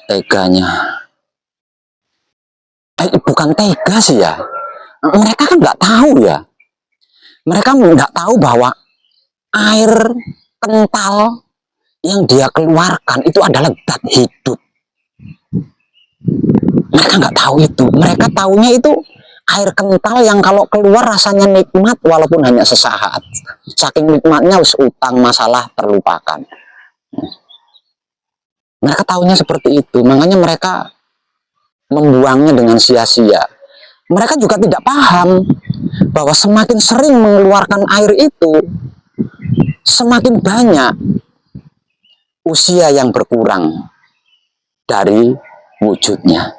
Teganya. Bukan tega sih ya. Mereka kan nggak tahu ya. Mereka nggak tahu bahwa air kental yang dia keluarkan itu adalah zat hidup. Mereka nggak tahu itu. Mereka taunya itu air kental yang kalau keluar rasanya nikmat walaupun hanya sesaat. Saking nikmatnya utang masalah terlupakan. Mereka taunya seperti itu. Makanya mereka membuangnya dengan sia-sia. Mereka juga tidak paham bahwa semakin sering mengeluarkan air itu, semakin banyak usia yang berkurang dari wujudnya,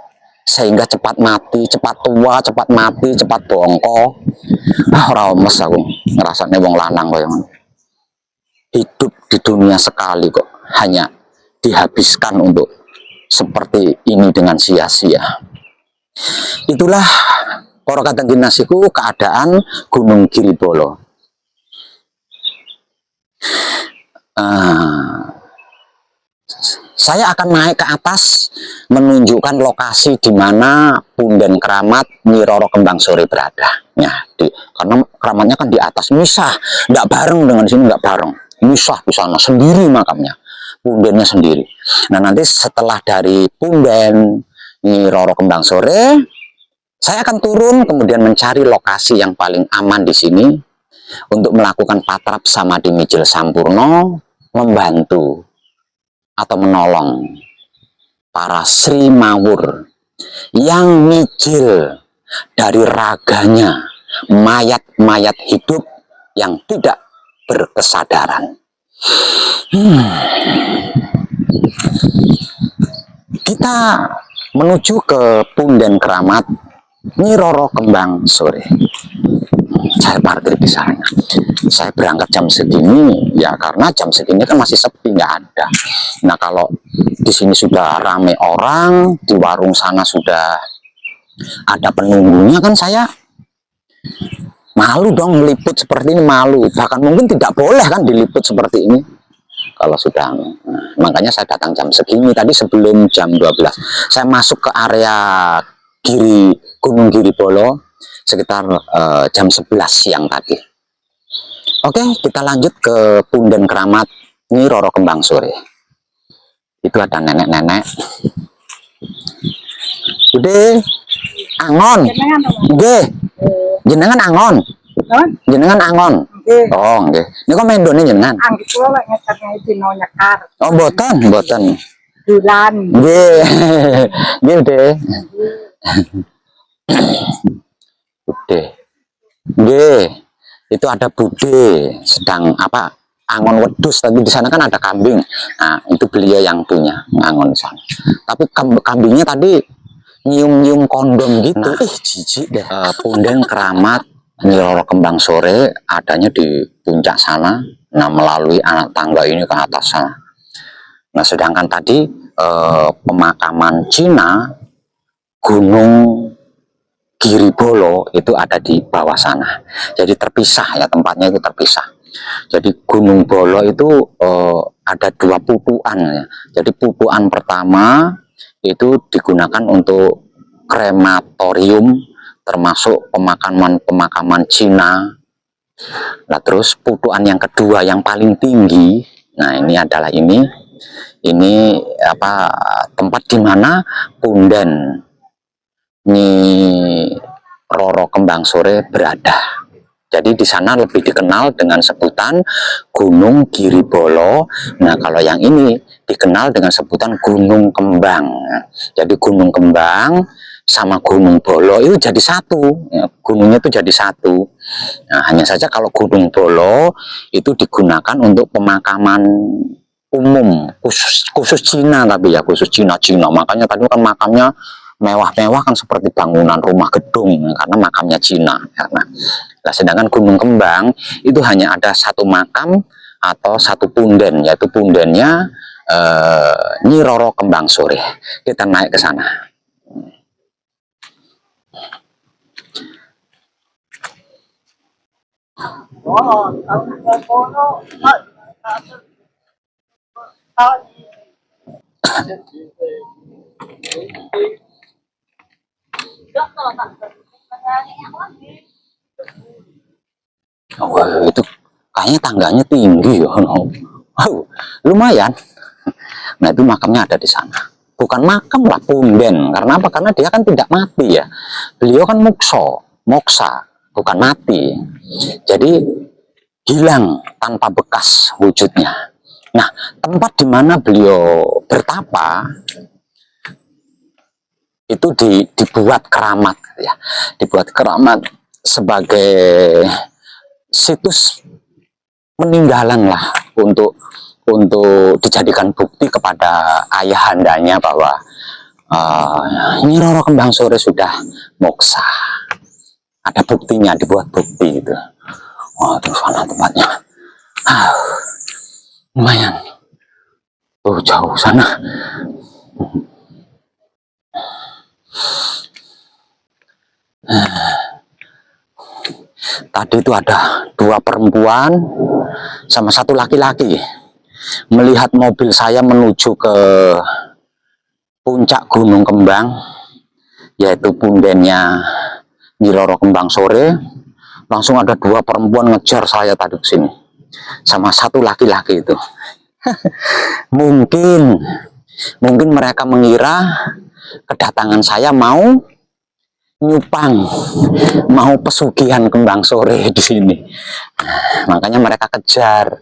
sehingga cepat mati, cepat tua, cepat mati, cepat bongko. Ora mes aku ngrasakne wong lanang koyo ngono. Hidup di dunia sekali kok hanya dihabiskan untuk seperti ini dengan sia-sia. Itulah para kadang dinasiku keadaan Gunung Giribolo. Saya akan naik ke atas menunjukkan lokasi di mana Punden Keramat Nyi Roro Kembang Sore berada. Ya, karena keramatnya kan di atas, misah, nggak bareng dengan sini, nggak bareng, misah di sana sendiri makamnya, pundennya sendiri. Nah nanti setelah dari Punden Nyi Roro Kembang Sore, saya akan turun kemudian mencari lokasi yang paling aman di sini untuk melakukan patrap samadhi mijil sampurno, membantu atau menolong para Sri Mawur yang mijil dari raganya mayat-mayat hidup yang tidak berkesadaran. Kita menuju ke Punden Keramat Nyi Roro Kembang Sore. Saya parkir di sana. Saya berangkat jam segini ya karena jam segini kan masih sepi, nggak ada. Nah kalau di sini sudah rame orang, di warung sana sudah ada penunggunya, kan saya malu dong meliput seperti ini, malu. Bahkan mungkin tidak boleh kan diliput seperti ini kalau sudah. Makanya saya datang jam segini tadi sebelum jam 12. Saya masuk ke area Gunung Giribolo sekitar jam 11 siang tadi. Oke, kita lanjut ke Punden Keramat Nyi Roro Kembang Sore. Itu ada nenek-nenek. Udah angon. Nggih. Jenengan angon. Jenengan angon. Oh, nggih. Niku mendone jenengan. Anggih kula lek ngecat dino nyekar. Oh, mboten, mboten. Bulan. Nggih. Nggih, Deh. Bude. Nggih. Itu ada bude sedang apa? Angon wedus, tapi di sana kan ada kambing. Nah, itu beliau yang punya angon di sana. Tapi kambingnya tadi nyium-nyium kondom gitu. Nah, jijik deh. Punden Keramat Nyi Roro Kembang Sore adanya di puncak sana. Nah, melalui anak tangga ini ke atas sana. Nah, sedangkan tadi pemakaman Cina Gunung Giribolo itu ada di bawah sana. Jadi terpisah ya, tempatnya itu terpisah. Jadi Gunung Bolo itu ada dua pupuan ya. Jadi pupuan pertama itu digunakan untuk krematorium, termasuk pemakaman Cina. Nah terus pupuan yang kedua yang paling tinggi, nah ini adalah ini apa, tempat di mana Punden Nyi Roro Kembang Sore berada. Jadi di sana lebih dikenal dengan sebutan Gunung Giribolo. Nah kalau yang ini dikenal dengan sebutan Gunung Kembang. Jadi Gunung Kembang sama Gunung Bolo itu jadi satu, ya, gunungnya itu jadi satu. Nah, hanya saja kalau Gunung Bolo itu digunakan untuk pemakaman umum, khusus Cina, tapi ya khusus Cina. Makanya tadi kan makamnya mewah-mewah kan, seperti bangunan rumah gedung karena makamnya Cina. Karena nah, sedangkan Gunung Kembang itu hanya ada satu makam atau satu punden, yaitu pundennya Nyi Roro Kembang Sore. Kita naik ke sana. Oh, itu kayaknya tangganya tinggi ya. Oh, lumayan. Nah itu makamnya ada di sana. Bukan makam lah, punden. Karena apa? Karena dia kan tidak mati ya. Beliau kan moksa, bukan mati. Jadi hilang tanpa bekas wujudnya. Nah tempat di mana beliau bertapa itu dibuat keramat gitu ya, dibuat keramat sebagai situs peninggalan lah untuk dijadikan bukti kepada ayahandanya bahwa Nyi Roro Kembang Sore sudah moksa. Ada buktinya, dibuat bukti gitu. Wah, terus mana tempatnya? Lumayan. Tuh jauh sana. Tadi itu ada 2 perempuan sama 1 laki-laki melihat mobil saya menuju ke puncak Gunung Kembang, yaitu pundennya Nyi Roro Kembang Sore. Langsung ada 2 perempuan ngejar saya tadi ke sini sama 1 laki-laki itu. mungkin mereka mengira kedatangan saya mau nyupang, mau pesugihan Kembang Sore di sini. Makanya mereka kejar.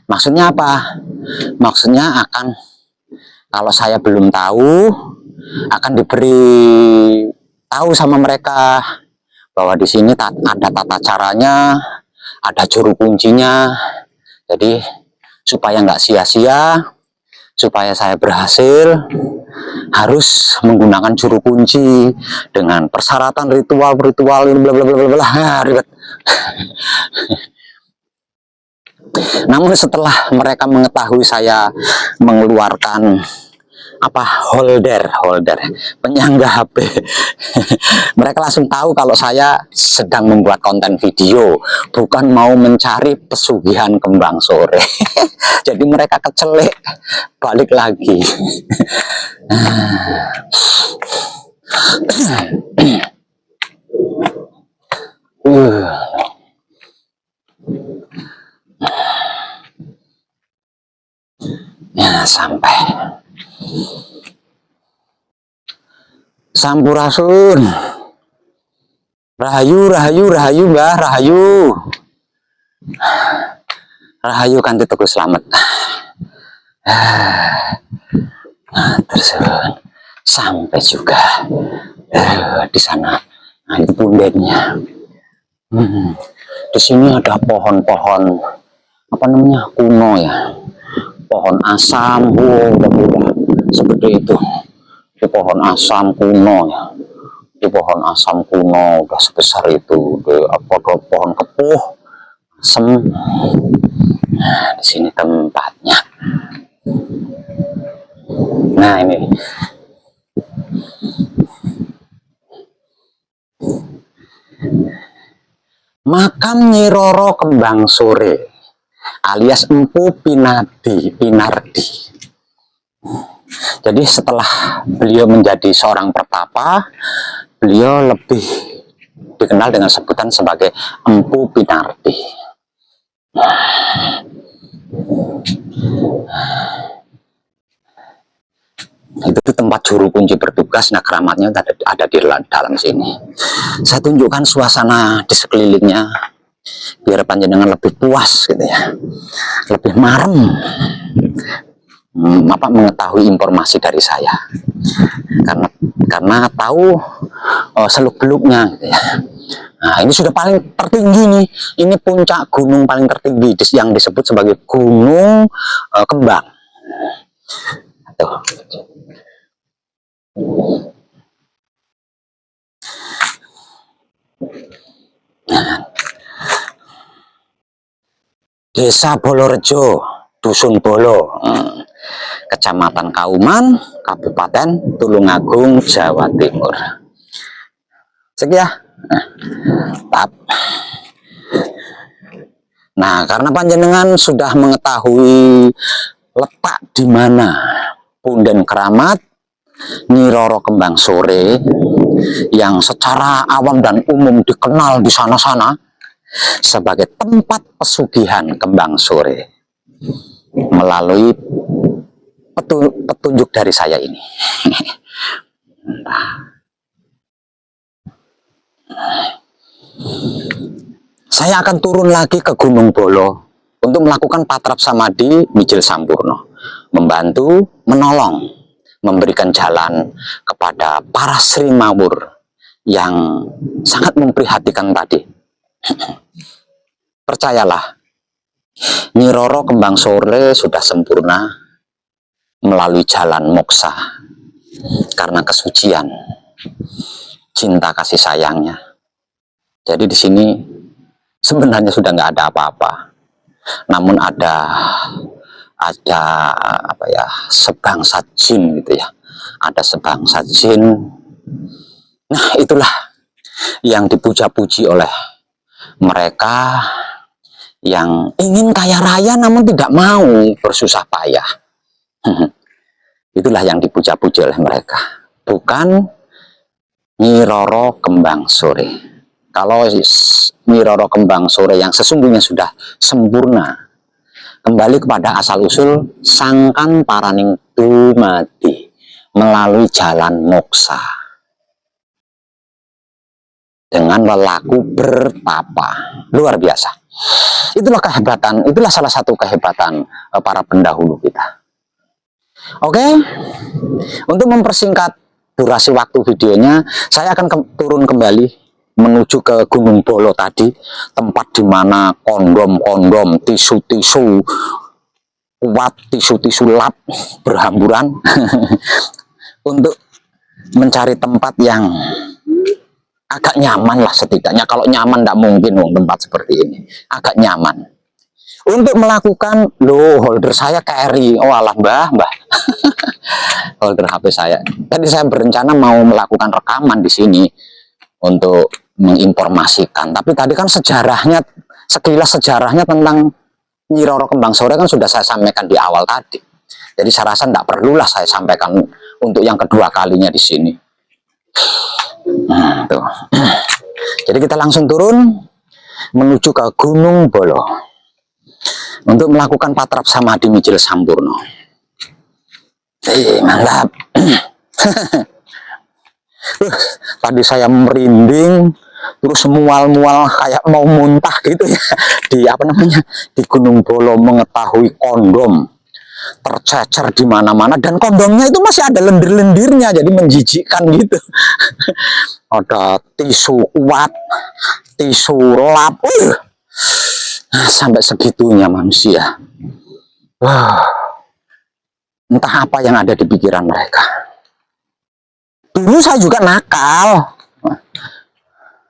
Maksudnya apa? Maksudnya akan, kalau saya belum tahu, akan diberi tahu sama mereka bahwa di sini ada tata caranya, ada juru kuncinya. Jadi supaya nggak sia-sia, supaya saya berhasil, harus menggunakan juru kunci dengan persyaratan ritual ini bla bla bla bla, ribet. Namun setelah mereka mengetahui saya mengeluarkan holder penyangga HP, mereka langsung tahu kalau saya sedang membuat konten video, bukan mau mencari pesugihan Kembang Sore. Jadi mereka kecelek, balik lagi. Ya, sampai Sampurasun. Rahayu Mbah, Rahayu kanthi Teguh Slamet. Terus sampai juga di sana. Nah, itu pundennya. Di sini ada pohon-pohon kuno ya, pohon asam, udah seperti itu. Di pohon asam kuno ya, di pohon asam kuno udah sebesar itu. Di pohon kepuh, asem. Nah, di sini tempatnya. Nah, ini makam Nyi Roro Kembang Sore alias Empu Pinardi. Jadi setelah beliau menjadi seorang pertapa, beliau lebih dikenal dengan sebutan sebagai Empu Pinardi. Itu tempat juru kunci bertugas. Nah, keramatnya ada di dalam sini. Saya tunjukkan suasana di sekelilingnya biar panjenengan lebih puas gitu ya, lebih marem mengetahui informasi dari saya, karena tahu seluk beluknya gitu ya. Nah, ini sudah paling tertinggi nih, ini puncak gunung paling tertinggi yang disebut sebagai Gunung Kembang. Tuh. Desa Bolorejo, Dusun Bolo, Kecamatan Kauman, Kabupaten Tulungagung, Jawa Timur. Sekian. Nah, karena panjenengan sudah mengetahui letak di mana punden keramat Nyi Roro Kembang Sore yang secara awam dan umum dikenal di sana-sana sebagai tempat pesugihan Kembang Sore, melalui petunjuk dari saya ini. Saya akan turun lagi ke Gunung Bolo untuk melakukan patrap samadhi mijil sampurno, membantu menolong memberikan jalan kepada para Sri Mawur yang sangat memprihatinkan tadi. Percayalah, Nyi Roro Kembang Sore sudah sempurna melalui jalan moksa karena kesucian cinta kasih sayangnya. Jadi di sini sebenarnya sudah nggak ada apa-apa, namun ada apa ya, sebangsa jin gitu ya, ada sebangsa jin. Nah, itulah yang dipuja-puji oleh mereka yang ingin kaya raya namun tidak mau bersusah payah. Itulah yang dipuja-puji oleh mereka, bukan Nyi Roro Kembang Sore. Kalau Nyi Roro Kembang Sore yang sesungguhnya sudah sempurna, kembali kepada asal-usul sangkan paraning dumadi melalui jalan moksa dengan lelaku bertapa luar biasa. Itulah kehebatan, itulah salah satu kehebatan para pendahulu kita. Oke, untuk mempersingkat durasi waktu videonya, saya akan turun kembali menuju ke Gunung Bolo tadi, tempat dimana kondom-kondom, tisu-tisu kuat, tisu-tisu lap berhamburan untuk mencari tempat yang agak nyaman lah setidaknya. Kalau nyaman tidak mungkin tempat seperti ini, agak nyaman untuk melakukan. Holder saya carry, oh alah mbah holder HP saya. Tadi saya berencana mau melakukan rekaman di sini untuk menginformasikan, tapi tadi kan sejarahnya, sekilas sejarahnya tentang Nyi Roro Kembang Sore kan sudah saya sampaikan di awal tadi. Jadi saya rasa tidak perlulah saya sampaikan untuk yang kedua kalinya di sini. Tuh. Jadi kita langsung turun menuju ke Gunung Bolo untuk melakukan patrap samadhi mijil sampurno. Mantap. Tadi saya merinding, terus mual-mual kayak mau muntah gitu ya di apa namanya, di Gunung Bolo, mengetahui kondom tercecer di mana-mana dan kondomnya itu masih ada lendir-lendirnya, jadi menjijikkan gitu. Ada tisu kuat, tisu lap, sampai segitunya manusia. Entah apa yang ada di pikiran mereka. Dulu saya juga nakal,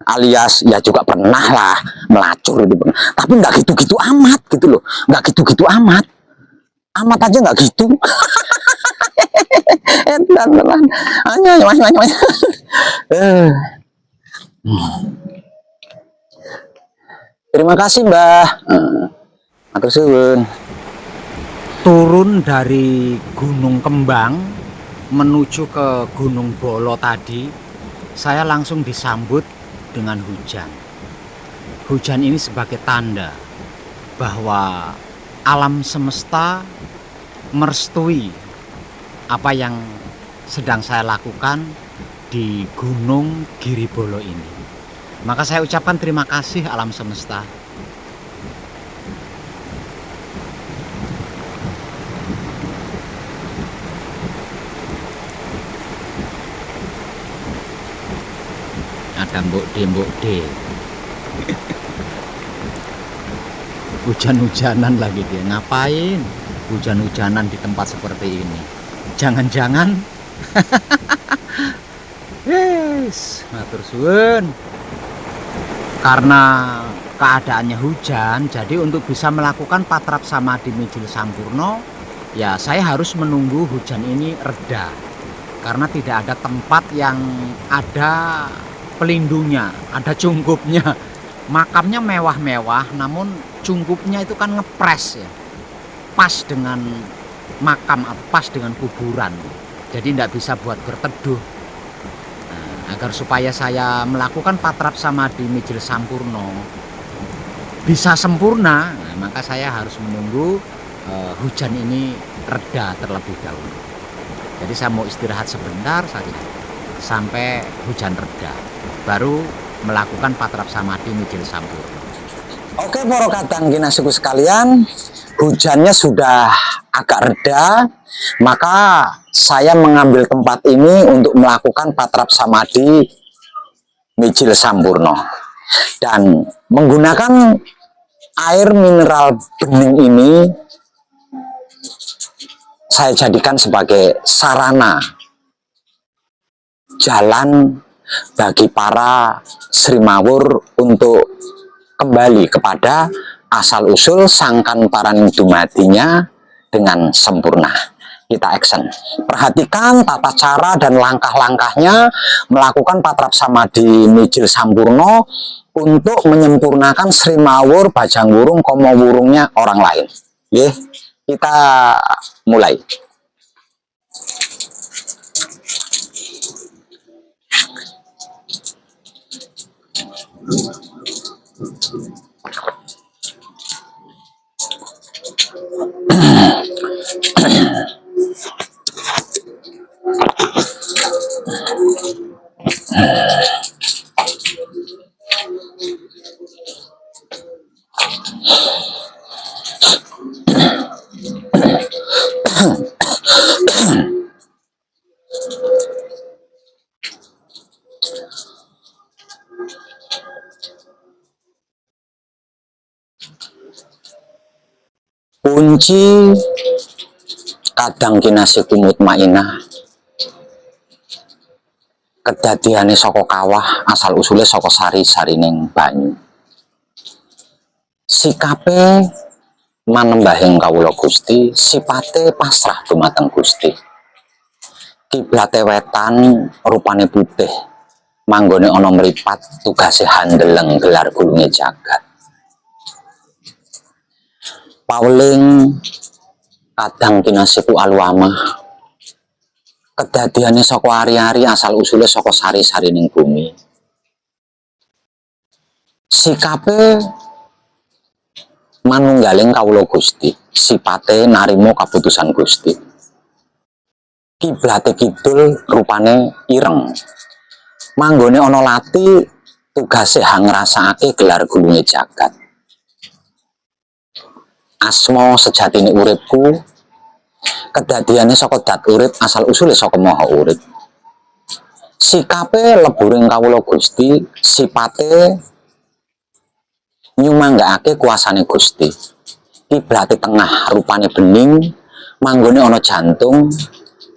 alias ya juga pernah lah melacur itu, tapi nggak gitu-gitu amat gitu loh, nggak gitu-gitu amat aja nggak gitu. Terima kasih Mbah. Matur suwun. Turun dari Gunung Kembang menuju ke Gunung Bolo tadi, saya langsung disambut dengan hujan. Hujan ini sebagai tanda bahwa alam semesta merestui apa yang sedang saya lakukan di Gunung Giribolo ini. Maka saya ucapkan terima kasih alam semesta. Ada mbok de hujan-hujanan lagi dia. Ngapain hujan-hujanan di tempat seperti ini? Jangan-jangan yes, matur suwun. Karena keadaannya hujan, jadi untuk bisa melakukan patrap samadhi mijil sampurno, ya saya harus menunggu hujan ini reda. Karena tidak ada tempat yang ada pelindungnya, ada cungkupnya. Makamnya mewah-mewah, namun cungkupnya itu kan ngepres ya, pas dengan makam, pas dengan kuburan, jadi tidak bisa buat berteduh. Nah, agar supaya saya melakukan patrap samadhi mijil sampurno bisa sempurna, nah, maka saya harus menunggu hujan ini reda terlebih dahulu. Jadi saya mau istirahat sebentar saja sampai hujan reda, baru melakukan patrap samadhi mijil sampurno. Oke, para kadang kinasiku sekalian, hujannya sudah agak reda, maka saya mengambil tempat ini untuk melakukan patrap samadhi mijil sampurno, dan menggunakan air mineral bening ini saya jadikan sebagai sarana jalan bagi para Sri Mawur untuk kembali kepada asal-usul sangkan paraning dumadinya dengan sempurna. Kita action. Perhatikan tata cara dan langkah-langkahnya melakukan patrap samadhi mijil sampurno untuk menyempurnakan Sri Mawur bajang wurung komo wurungnya orang lain. Ye, kita mulai. Kunci kadang kinasiku mutmainah kedadiane saka kawah asal usule saka sari-sarining banyu. Sikape manembahing kawula Gusti, sipate pasrah dumateng Gusti. Kiblate wetan rupane putih, manggone ana mripat tugase handeleng gelar gulunge jagat. Pauling kadang kinasiku alwamah kedadiane saka ari-ari asal usule saka sari-sarining bumi. Sikape manunggaling kawula Gusti, sipate narimo kaputusan Gusti. Kiblate kidul rupane ireng, manggone ana lati tugase ngrasakake gelar gulunge jagat. Asma sejatine uripku kedadiane saka dat urip asal usule saka maha urip. Sikape leburing kawula Gusti, sipate nyumanggakake kuasane Gusti. Kiblate tengah rupane bening, manggone ana jantung,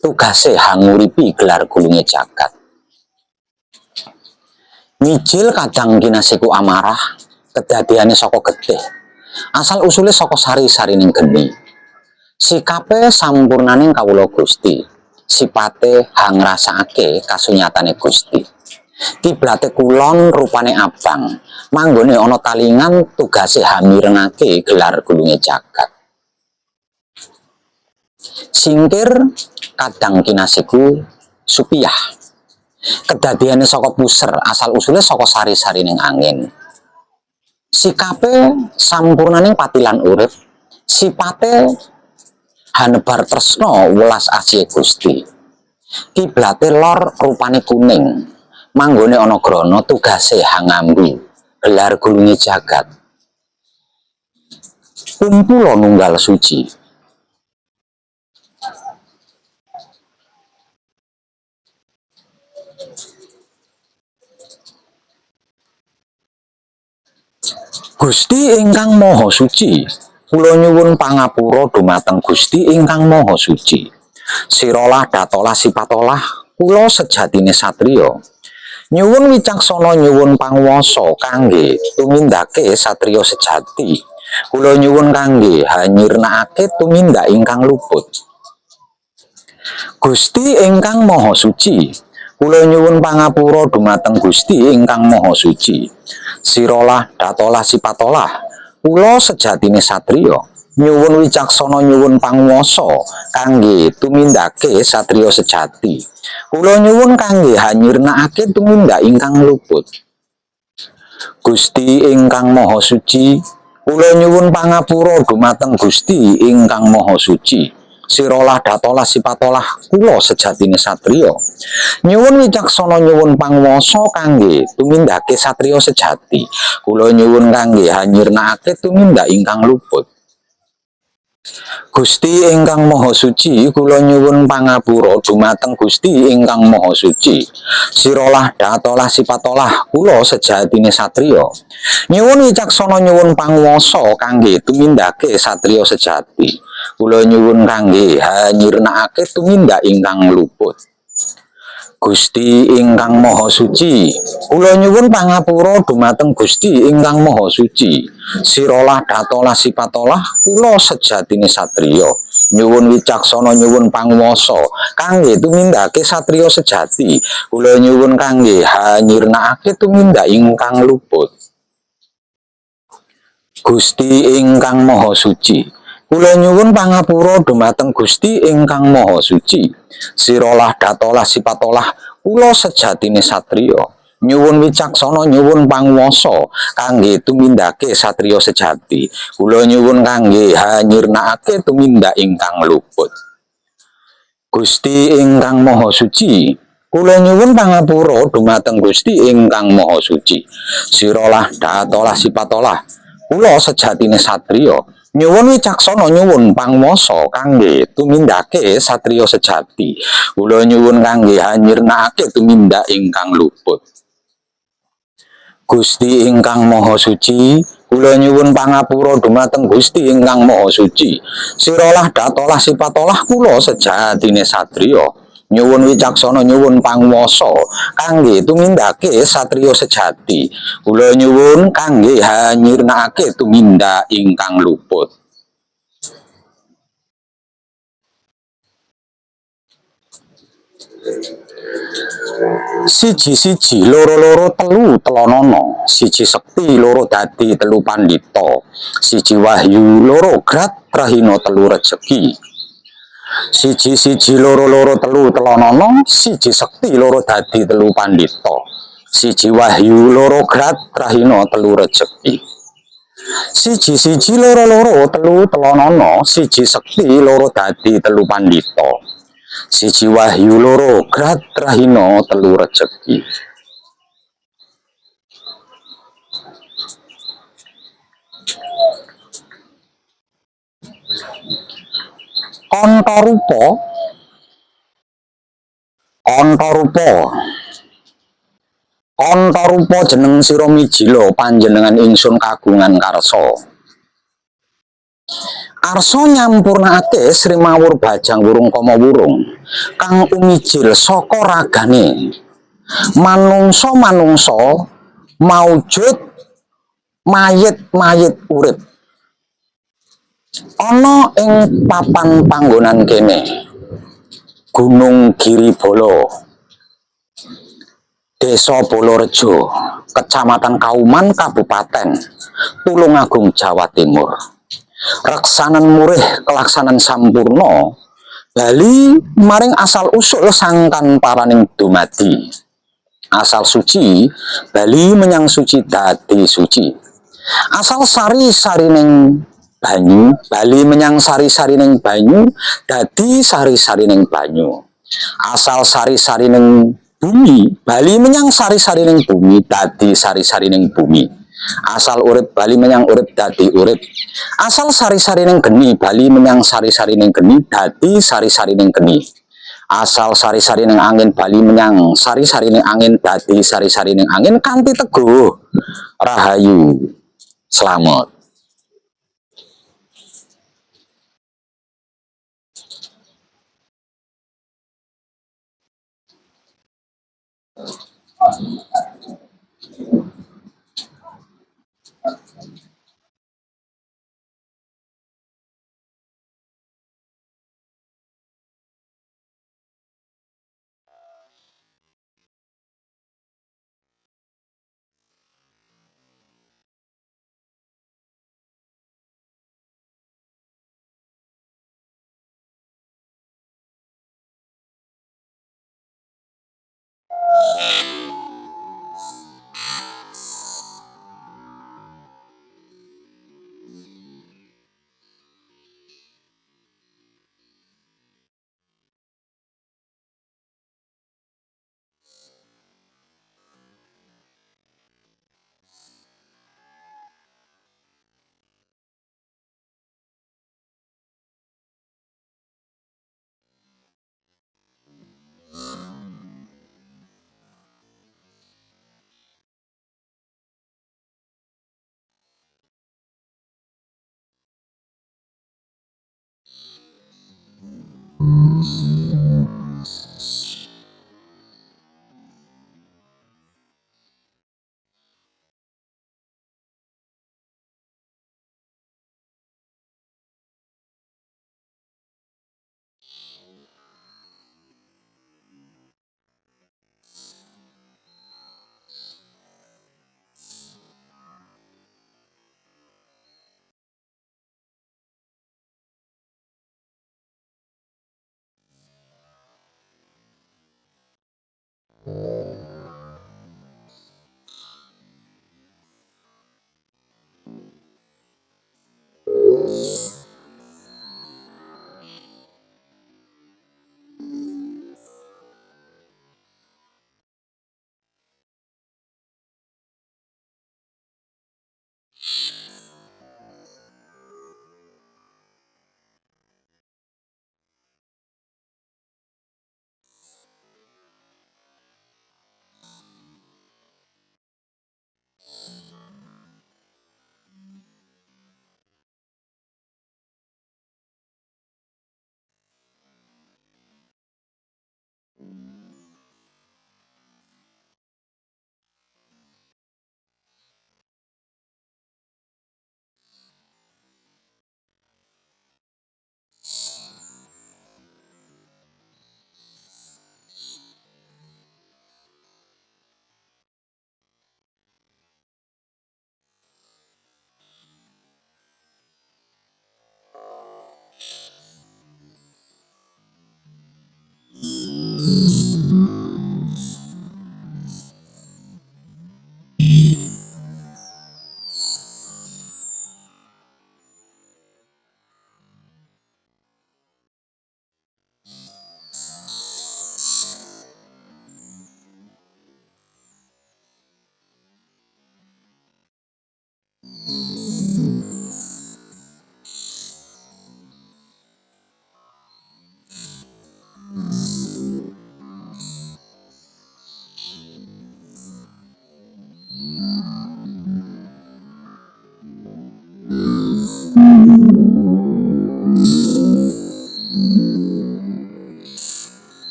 tugase nguripi gelar gulunge jagat. Mijil kadang kinasiku amarah kedadiane saka getih, asal usule saka sari-sarining geni. Sikape sampurnaning kawula Gusti, sipate ngrasakake kasunyatane Gusti. Kiblate kulon rupane abang, manggone ana talingan tugase mirengake gelar gulunge jagat. Singkir kadang kinasiku supiyah kedadiane saka puser asal usule saka sari-sarining angin. Sikape sampurnaning patilan urip, sipate hanebar tresna welas asih Gusti. Kiblate lor rupane kuning, manggone ana grana tugase ngambi gelar gulunge jagat. Kumpula nunggal suci. Gusti ingkang maha suci, kula nyuwun pangapura dumateng Gusti ingkang maha suci. Siralah datolah sipatolah kula sejatine satriya. Nyuwun wicaksana nyuwun panguwasa kangge tumindake satriya sejati. Kula nyuwun kangge hanyirnakake tumindak ingkang luput. Gusti ingkang maha suci, kula nyuwun pangapura dumateng Gusti ingkang maha suci. Siralah datolah sipatolah kula sejatine satriya. Nyuwun wicaksana nyuwun panguwasa kangge tumindake satriya sejati. Kula nyuwun kangge hanyirnakake tumindak ingkang luput. Gusti ingkang maha suci, kula nyuwun pangapura dumateng Gusti ingkang maha suci. sirolah datolah sipatolah kula sejatine satriya nyuwun wicaksana nyuwun panguwasa kangge tumindake satriya sejati kula nyuwun kangge hanyirnakake tumindak ingkang luput. Gusti ingkang Maha Suci, kula nyuwun pangapura dumateng Gusti ingkang Maha Suci. Sirolah datolah sipatolah kula sejatine satriya. Nyuwun wicaksana nyuwun panguwasa kangge tumindake satriya sejati. Kula nyuwun kangge hanyirnakake tumindak ingkang luput. Gusti ingkang Maha Suci, kula nyuwun pangapura dumateng Gusti ingkang Maha Suci. Sirolah datolah sipatolah kula sejatine satriya. Nyuwun wicaksana nyuwun panguwasa kangge tumindake satriya sejati. Kula nyuwun kangge hanyirnakake tumindak ingkang luput. Gusti ingkang Maha Suci, kula nyuwun pangapura dumateng Gusti ingkang Maha Suci. Sirolah datolah sipatolah kula sejatine satriya. Nyuwun wicaksana nyuwun panguwasa kangge tumindake satriya sejati. Kula nyuwun kangge hanyirnakake tumindak ingkang luput. Gusti ingkang Maha Suci, kula nyuwun pangapura dumateng Gusti ingkang Maha Suci. Sirolah datolah sipatolah kula sejatine satriya. Nyuwun wicaksana nyuwun panguwasa kangge tumindake satriya sejati. Kula nyuwun kangge hanyirnakake tumindak ingkang luput. Gusti ingkang Maha Suci, kula nyuwun pangapura dumateng Gusti ingkang Maha Suci. Sirolah datolah sipatolah kula sejatine satriya. Nyuwun wicaksana nyuwun panguwasa kangge tumindake satriya sejati. Kula nyuwun kangge hanyirnakake tumindak ingkang luput. Siji-siji loro-loro telu telonana, siji sekti loro dadi telu pandhita, siji wahyu loro grat trahina telu rejeki. Siji-siji loro-loro telu telonana, siji sekti loro dadi telu pandhita, siji wahyu loro grat trahina telu rejeki. Siji-siji loro-loro telu telonana, siji sekti loro dadi telu pandhita, siji wahyu loro grat trahina telu rejeki. Antarupa Antarupa jeneng sira mijila panjenengan ingsun kagungan karsa. Arsa nyampurnakake Srimawur Bajang Wurung Kama Wurung kang umijil saka ragane manungsa maujud mayit urip ana ing papan panggonan kene. Gunung Giribala, Desa Balarejo, Kecamatan Kauman, Kabupaten Tulungagung, Jawa Timur. Reksanan murih kelaksanan sampurna bali maring asal usul sangkan paraning dumadi. Asal suci bali menyang suci dadi suci. Asal sari-sarining banyu bali menyang sari-sarining banyu dadi sari-sarining banyu. Asal sari-sarining bumi bali menyang sari-sarining bumi dadi sari-sarining bumi. Asal urip bali menyang urip dadi urip. Asal sari-sarining geni bali menyang sari-sarining geni dadi sari-sarining geni. Asal sari-sarining angin bali menyang sari-sarining angin dadi sari-sarining angin kanthi teguh rahayu. Selamat.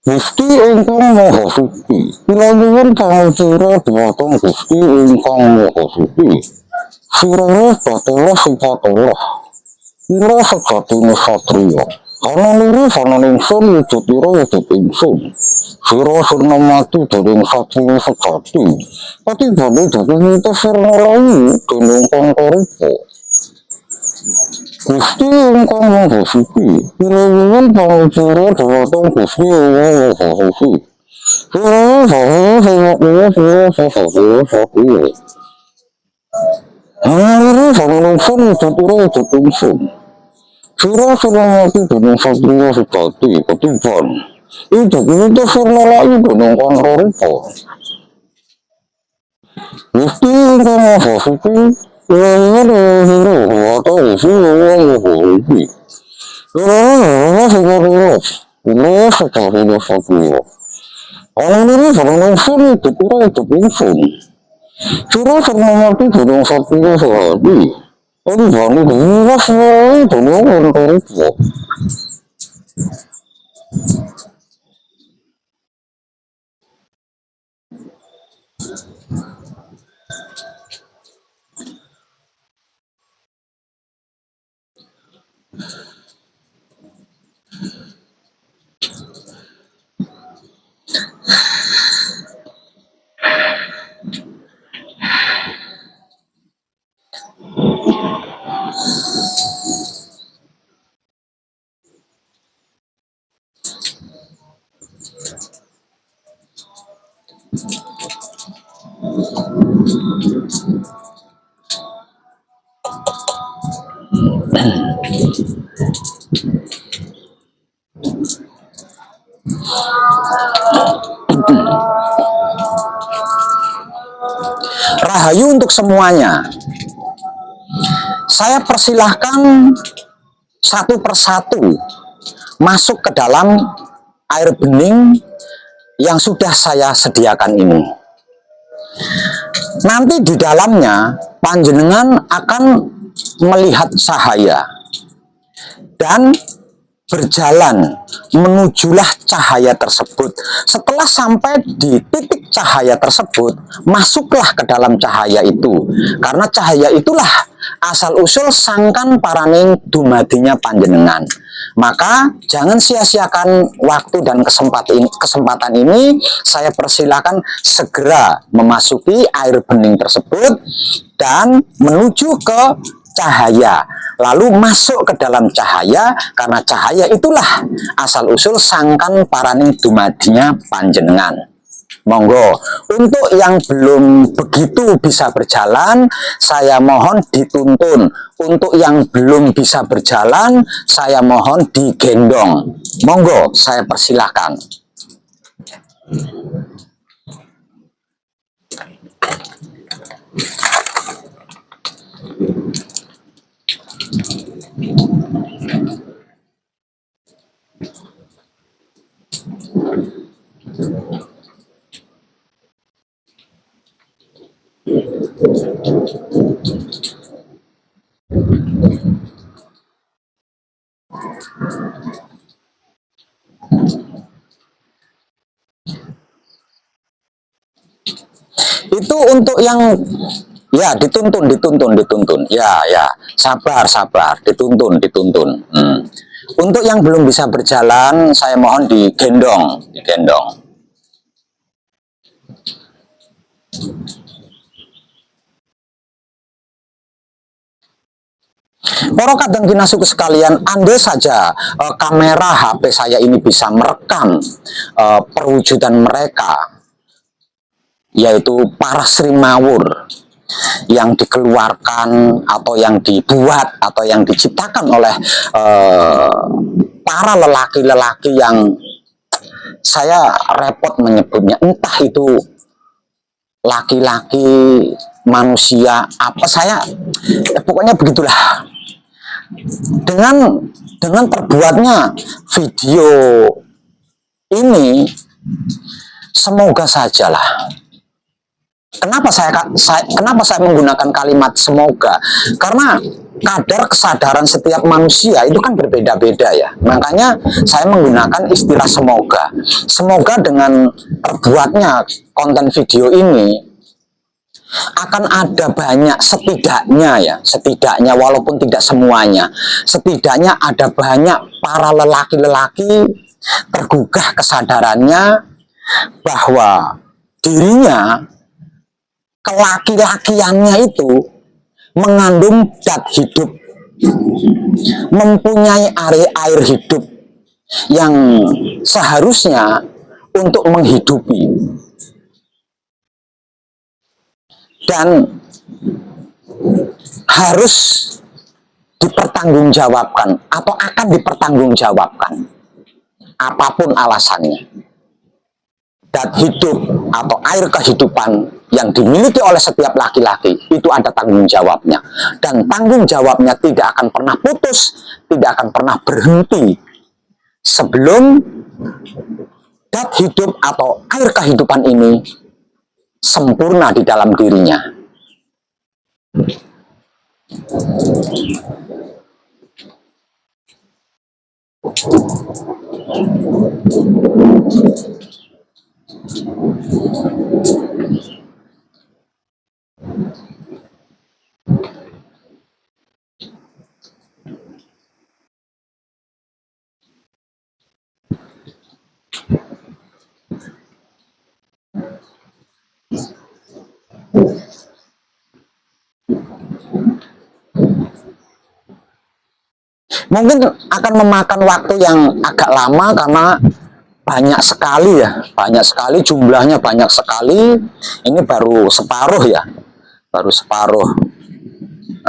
Gusti ingkang Maha Suci, kula nyuwun pangapura dhumateng Gusti ingkang Maha Suci. Sirah batelah sipatelah, ira sejatine satriya. Ana luru sana ningsun wujudira wujud ingsun. Sira sirna mati dening satriya sejati. Patibane dadi mitos sirna layu dening Pangkaripta. Gusti ingkang Maha Suci, kula nyuwun pangapura dhumateng Gusti ingkang Maha Suci. Luru sana ningsun wujudira wujud ingsun. Sira sirna mati dening satriya sejati. Patibane dadi mitos sirna layu dening Pangkaripta. Gusti ingkang Maha Suci, kula nyuwun pangapura dhumateng Gusti ingkang Maha Suci. Sira sejatine satriya. Ana luru sana ningsun wujudira wujud ingsun. Sira sirna mati dening satriya sejati. Patibane dadi mitos sirna layu dening Pangkaripta. Rahayu untuk semuanya. Saya persilahkan satu persatu masuk ke dalam air bening yang sudah saya sediakan ini. Nanti di dalamnya panjenengan akan melihat cahaya dan berjalan menujulah cahaya tersebut. Setelah sampai di titik cahaya tersebut, masuklah ke dalam cahaya itu, karena cahaya itulah asal-usul sangkan paraning dumadinya panjenengan. Maka jangan sia-siakan waktu dan kesempatan ini. Saya persilakan segera memasuki air bening tersebut dan menuju ke cahaya, lalu masuk ke dalam cahaya, karena cahaya itulah asal-usul sangkan paraning dumadinya panjenengan. Monggo, untuk yang belum begitu bisa berjalan, saya mohon dituntun. Untuk yang belum bisa berjalan, saya mohon digendong. Monggo, saya persilahkan. Itu untuk yang ya dituntun ya sabar dituntun. Untuk yang belum bisa berjalan, saya mohon digendong. Para kadang kinasuku sekalian, andai saja kamera HP saya ini bisa merekam perwujudan mereka, yaitu para Sri Mawur yang dikeluarkan atau yang dibuat atau yang diciptakan oleh para lelaki-lelaki yang saya repot menyebutnya, entah itu laki-laki, manusia, apa, saya pokoknya begitulah. Dengan terbuatnya video ini, semoga sajalah. Kenapa saya menggunakan kalimat semoga? Karena kadar kesadaran setiap manusia itu kan berbeda-beda ya. Makanya saya menggunakan istilah semoga. Semoga dengan terbuatnya konten video ini akan ada banyak, setidaknya walaupun tidak semuanya, setidaknya ada banyak para lelaki-lelaki tergugah kesadarannya bahwa dirinya, kelaki-lakiannya itu mengandung zat hidup, mempunyai air hidup yang seharusnya untuk menghidupi, dan harus dipertanggungjawabkan atau akan dipertanggungjawabkan apapun alasannya. Dan hidup atau air kehidupan yang dimiliki oleh setiap laki-laki itu ada tanggung jawabnya, dan tanggung jawabnya tidak akan pernah putus, tidak akan pernah berhenti sebelum zat hidup atau air kehidupan ini sempurna di dalam dirinya. Mungkin akan memakan waktu yang agak lama karena banyak sekali jumlahnya, banyak sekali. Ini baru separuh ya,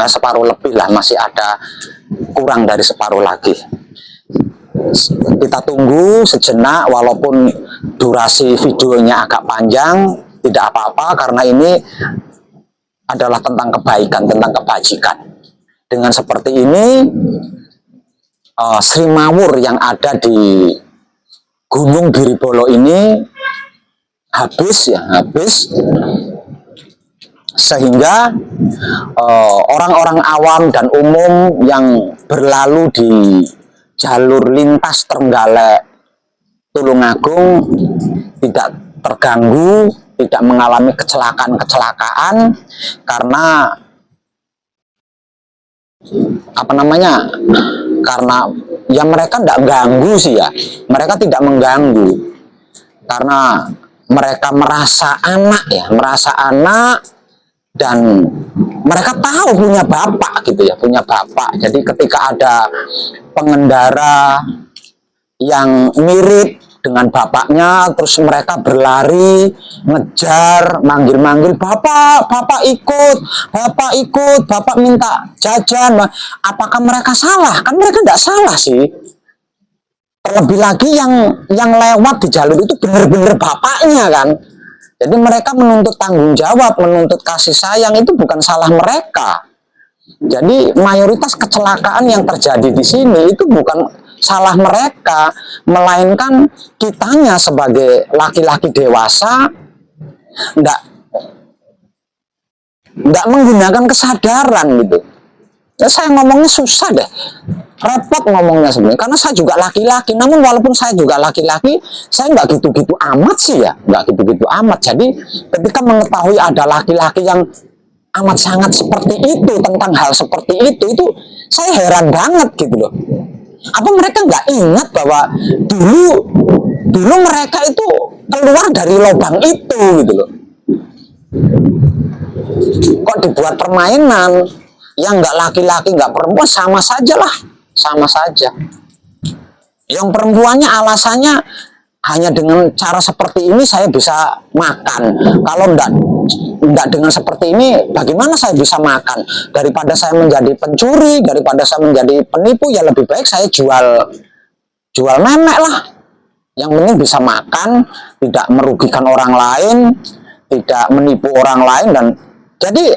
separuh lebih lah, masih ada kurang dari separuh lagi. Kita tunggu sejenak, walaupun durasi videonya agak panjang, tidak apa-apa, karena ini adalah tentang kebaikan, tentang kebajikan. Dengan seperti ini, Sri Mawur yang ada di Gunung Giribolo ini habis, sehingga orang-orang awam dan umum yang berlalu di jalur lintas Trenggalek Tulungagung tidak terganggu, tidak mengalami kecelakaan-kecelakaan, karena apa namanya, karena ya mereka tidak ganggu sih ya, mereka tidak mengganggu karena mereka merasa anak ya, merasa anak, dan mereka tahu punya bapak gitu ya, punya bapak. Jadi ketika ada pengendara yang mirip dengan bapaknya, terus mereka berlari, ngejar, manggil-manggil, bapak, bapak ikut, bapak minta jajan. Apakah mereka salah? Kan mereka tidak salah sih. Terlebih lagi yang lewat di jalur itu benar-benar bapaknya kan. Jadi mereka menuntut tanggung jawab, menuntut kasih sayang, itu bukan salah mereka. Jadi mayoritas kecelakaan yang terjadi di sini itu bukan salah mereka, melainkan kitanya sebagai laki-laki dewasa nggak menggunakan kesadaran gitu. Ya, saya ngomongnya susah deh, repot ngomongnya sebenarnya, karena saya juga laki-laki. Namun walaupun saya juga laki-laki, saya nggak gitu-gitu amat sih ya, nggak gitu-gitu amat. Jadi ketika mengetahui ada laki-laki yang amat sangat seperti itu, tentang hal seperti itu saya heran banget gitu loh. Apa mereka nggak ingat bahwa dulu mereka itu keluar dari lubang itu gitu loh. Kok dibuat permainan yang nggak laki-laki nggak perempuan, sama saja lah, sama saja. Yang perempuannya alasannya hanya dengan cara seperti ini saya bisa makan. Kalau enggak dengan seperti ini, bagaimana saya bisa makan? Daripada saya menjadi pencuri, daripada saya menjadi penipu, ya lebih baik saya jual memek lah. Yang penting bisa makan, tidak merugikan orang lain, tidak menipu orang lain. Dan jadi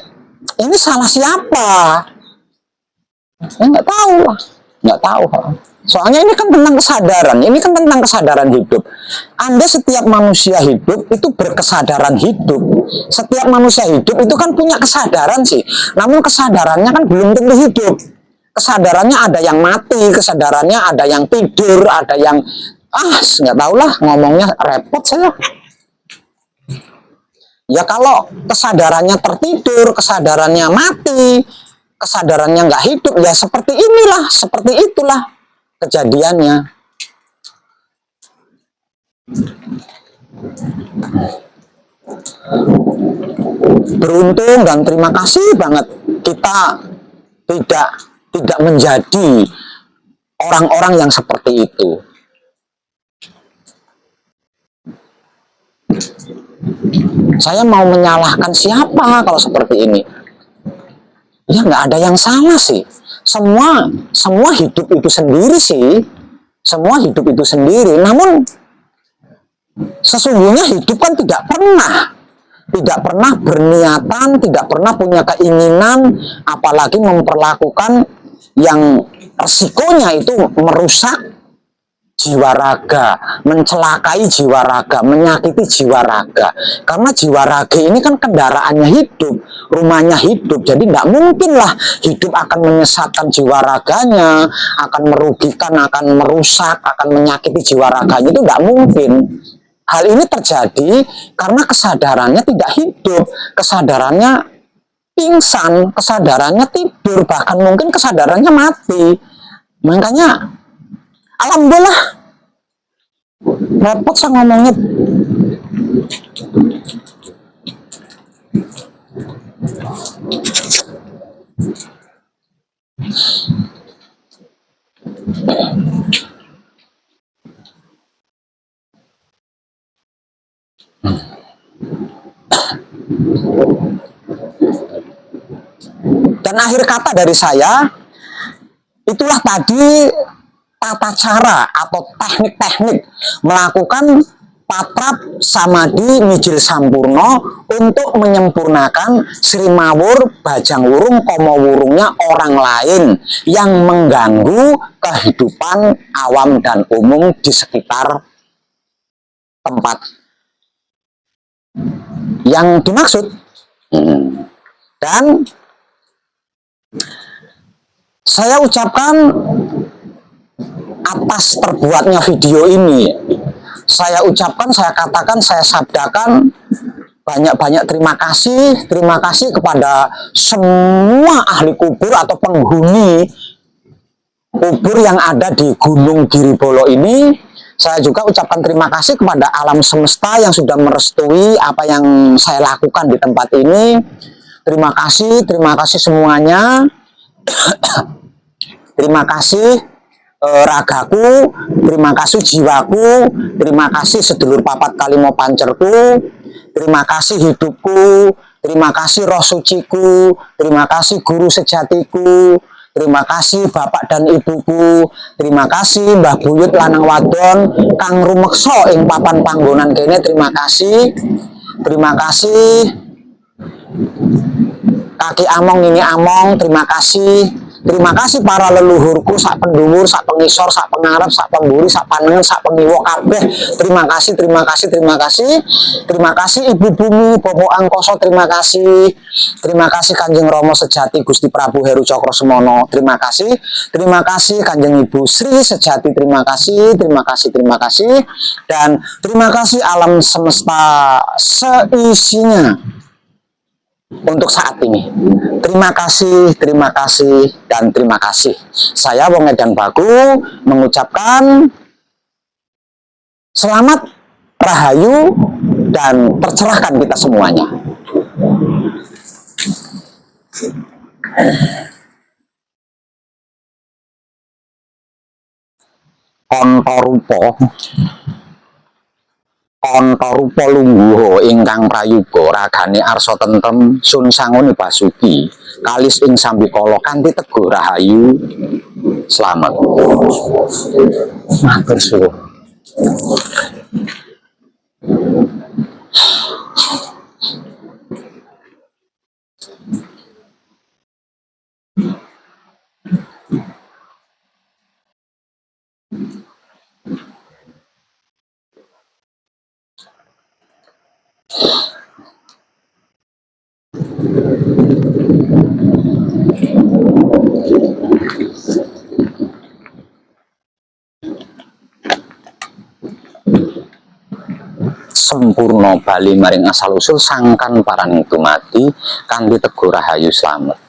ini salah siapa? Saya nggak tahu lah, nggak tahu. Soalnya ini kan tentang kesadaran, ini kan tentang kesadaran hidup. Anda setiap manusia hidup itu berkesadaran hidup. Setiap manusia hidup itu kan punya kesadaran sih. Namun kesadarannya kan belum tentu hidup. Kesadarannya ada yang mati, kesadarannya ada yang tidur, ada yang nggak tahu lah, ngomongnya repot saya. Ya kalau kesadarannya tertidur, kesadarannya mati, kesadarannya nggak hidup, ya seperti inilah, seperti itulah kejadiannya. Beruntung dan terima kasih banget kita tidak menjadi orang-orang yang seperti itu. Saya mau menyalahkan siapa kalau seperti ini? Ya nggak ada yang salah sih. Semua hidup itu sendiri sih. Semua hidup itu sendiri. Namun sesungguhnya hidup kan tidak pernah berniatan, tidak pernah punya keinginan, apalagi memperlakukan yang resikonya itu merusak jiwa raga, mencelakai jiwa raga, menyakiti jiwa raga. Karena jiwa raga ini kan kendaraannya hidup, rumahnya hidup. Jadi nggak mungkin lah hidup akan menyesatkan jiwa raganya, akan merugikan, akan merusak, akan menyakiti jiwa raganya. Itu nggak mungkin. Hal ini terjadi karena kesadarannya tidak hidup, kesadarannya pingsan, kesadarannya tidur, bahkan mungkin kesadarannya mati. Makanya alhamdulillah, repot saya ngomongnya. Dan akhir kata dari saya, itulah tadi tata cara atau teknik-teknik melakukan patrap samadhi mijil sampurno untuk menyempurnakan Sri Mawur Bajang Wurung Komo Wurungnya orang lain yang mengganggu kehidupan awam dan umum di sekitar tempat yang dimaksud. Dan saya ucapkan atas terbuatnya video ini, saya ucapkan, saya katakan, saya sabdakan banyak-banyak terima kasih kepada semua ahli kubur atau penghuni kubur yang ada di Gunung Giribolo ini. Saya juga ucapkan terima kasih kepada alam semesta yang sudah merestui apa yang saya lakukan di tempat ini. Terima kasih semuanya. Terima kasih ragaku, terima kasih jiwaku, terima kasih sedulur papat kalimo pancerku, terima kasih hidupku, terima kasih roh suciku, terima kasih guru sejatiku, terima kasih bapak dan ibuku, terima kasih Mbah Buyut lanang wadon kang rumeksa ing papan panggonan kene, terima kasih kaki among ini among, terima kasih para leluhurku sak penduwur, sak pengisor, sak pengarep, sak pemburi, sak panengen, sak pengiwo kabeh. Terima kasih Ibu Bumi, Bopo Angkoso, terima kasih Kanjeng Rama Sejati Gusti Prabu Heru Cokrosemono, terima kasih Kanjeng Ibu Sri Sejati, terima kasih, dan terima kasih alam semesta seisinya untuk saat ini. Terima kasih, dan terima kasih. Saya Wong Edan Baku mengucapkan selamat, rahayu, dan tercerahkan kita semuanya. Antarupa lungguha ingkang prayuga ragane arsa tentrem sun sangoni basuki kalis ing sambikala kanthi teguh rahayu. Selamat. Matur suwun. Sempurna bali maring asal usul sangkan paraning dumadi kanthi teguh rahayu. Slamet.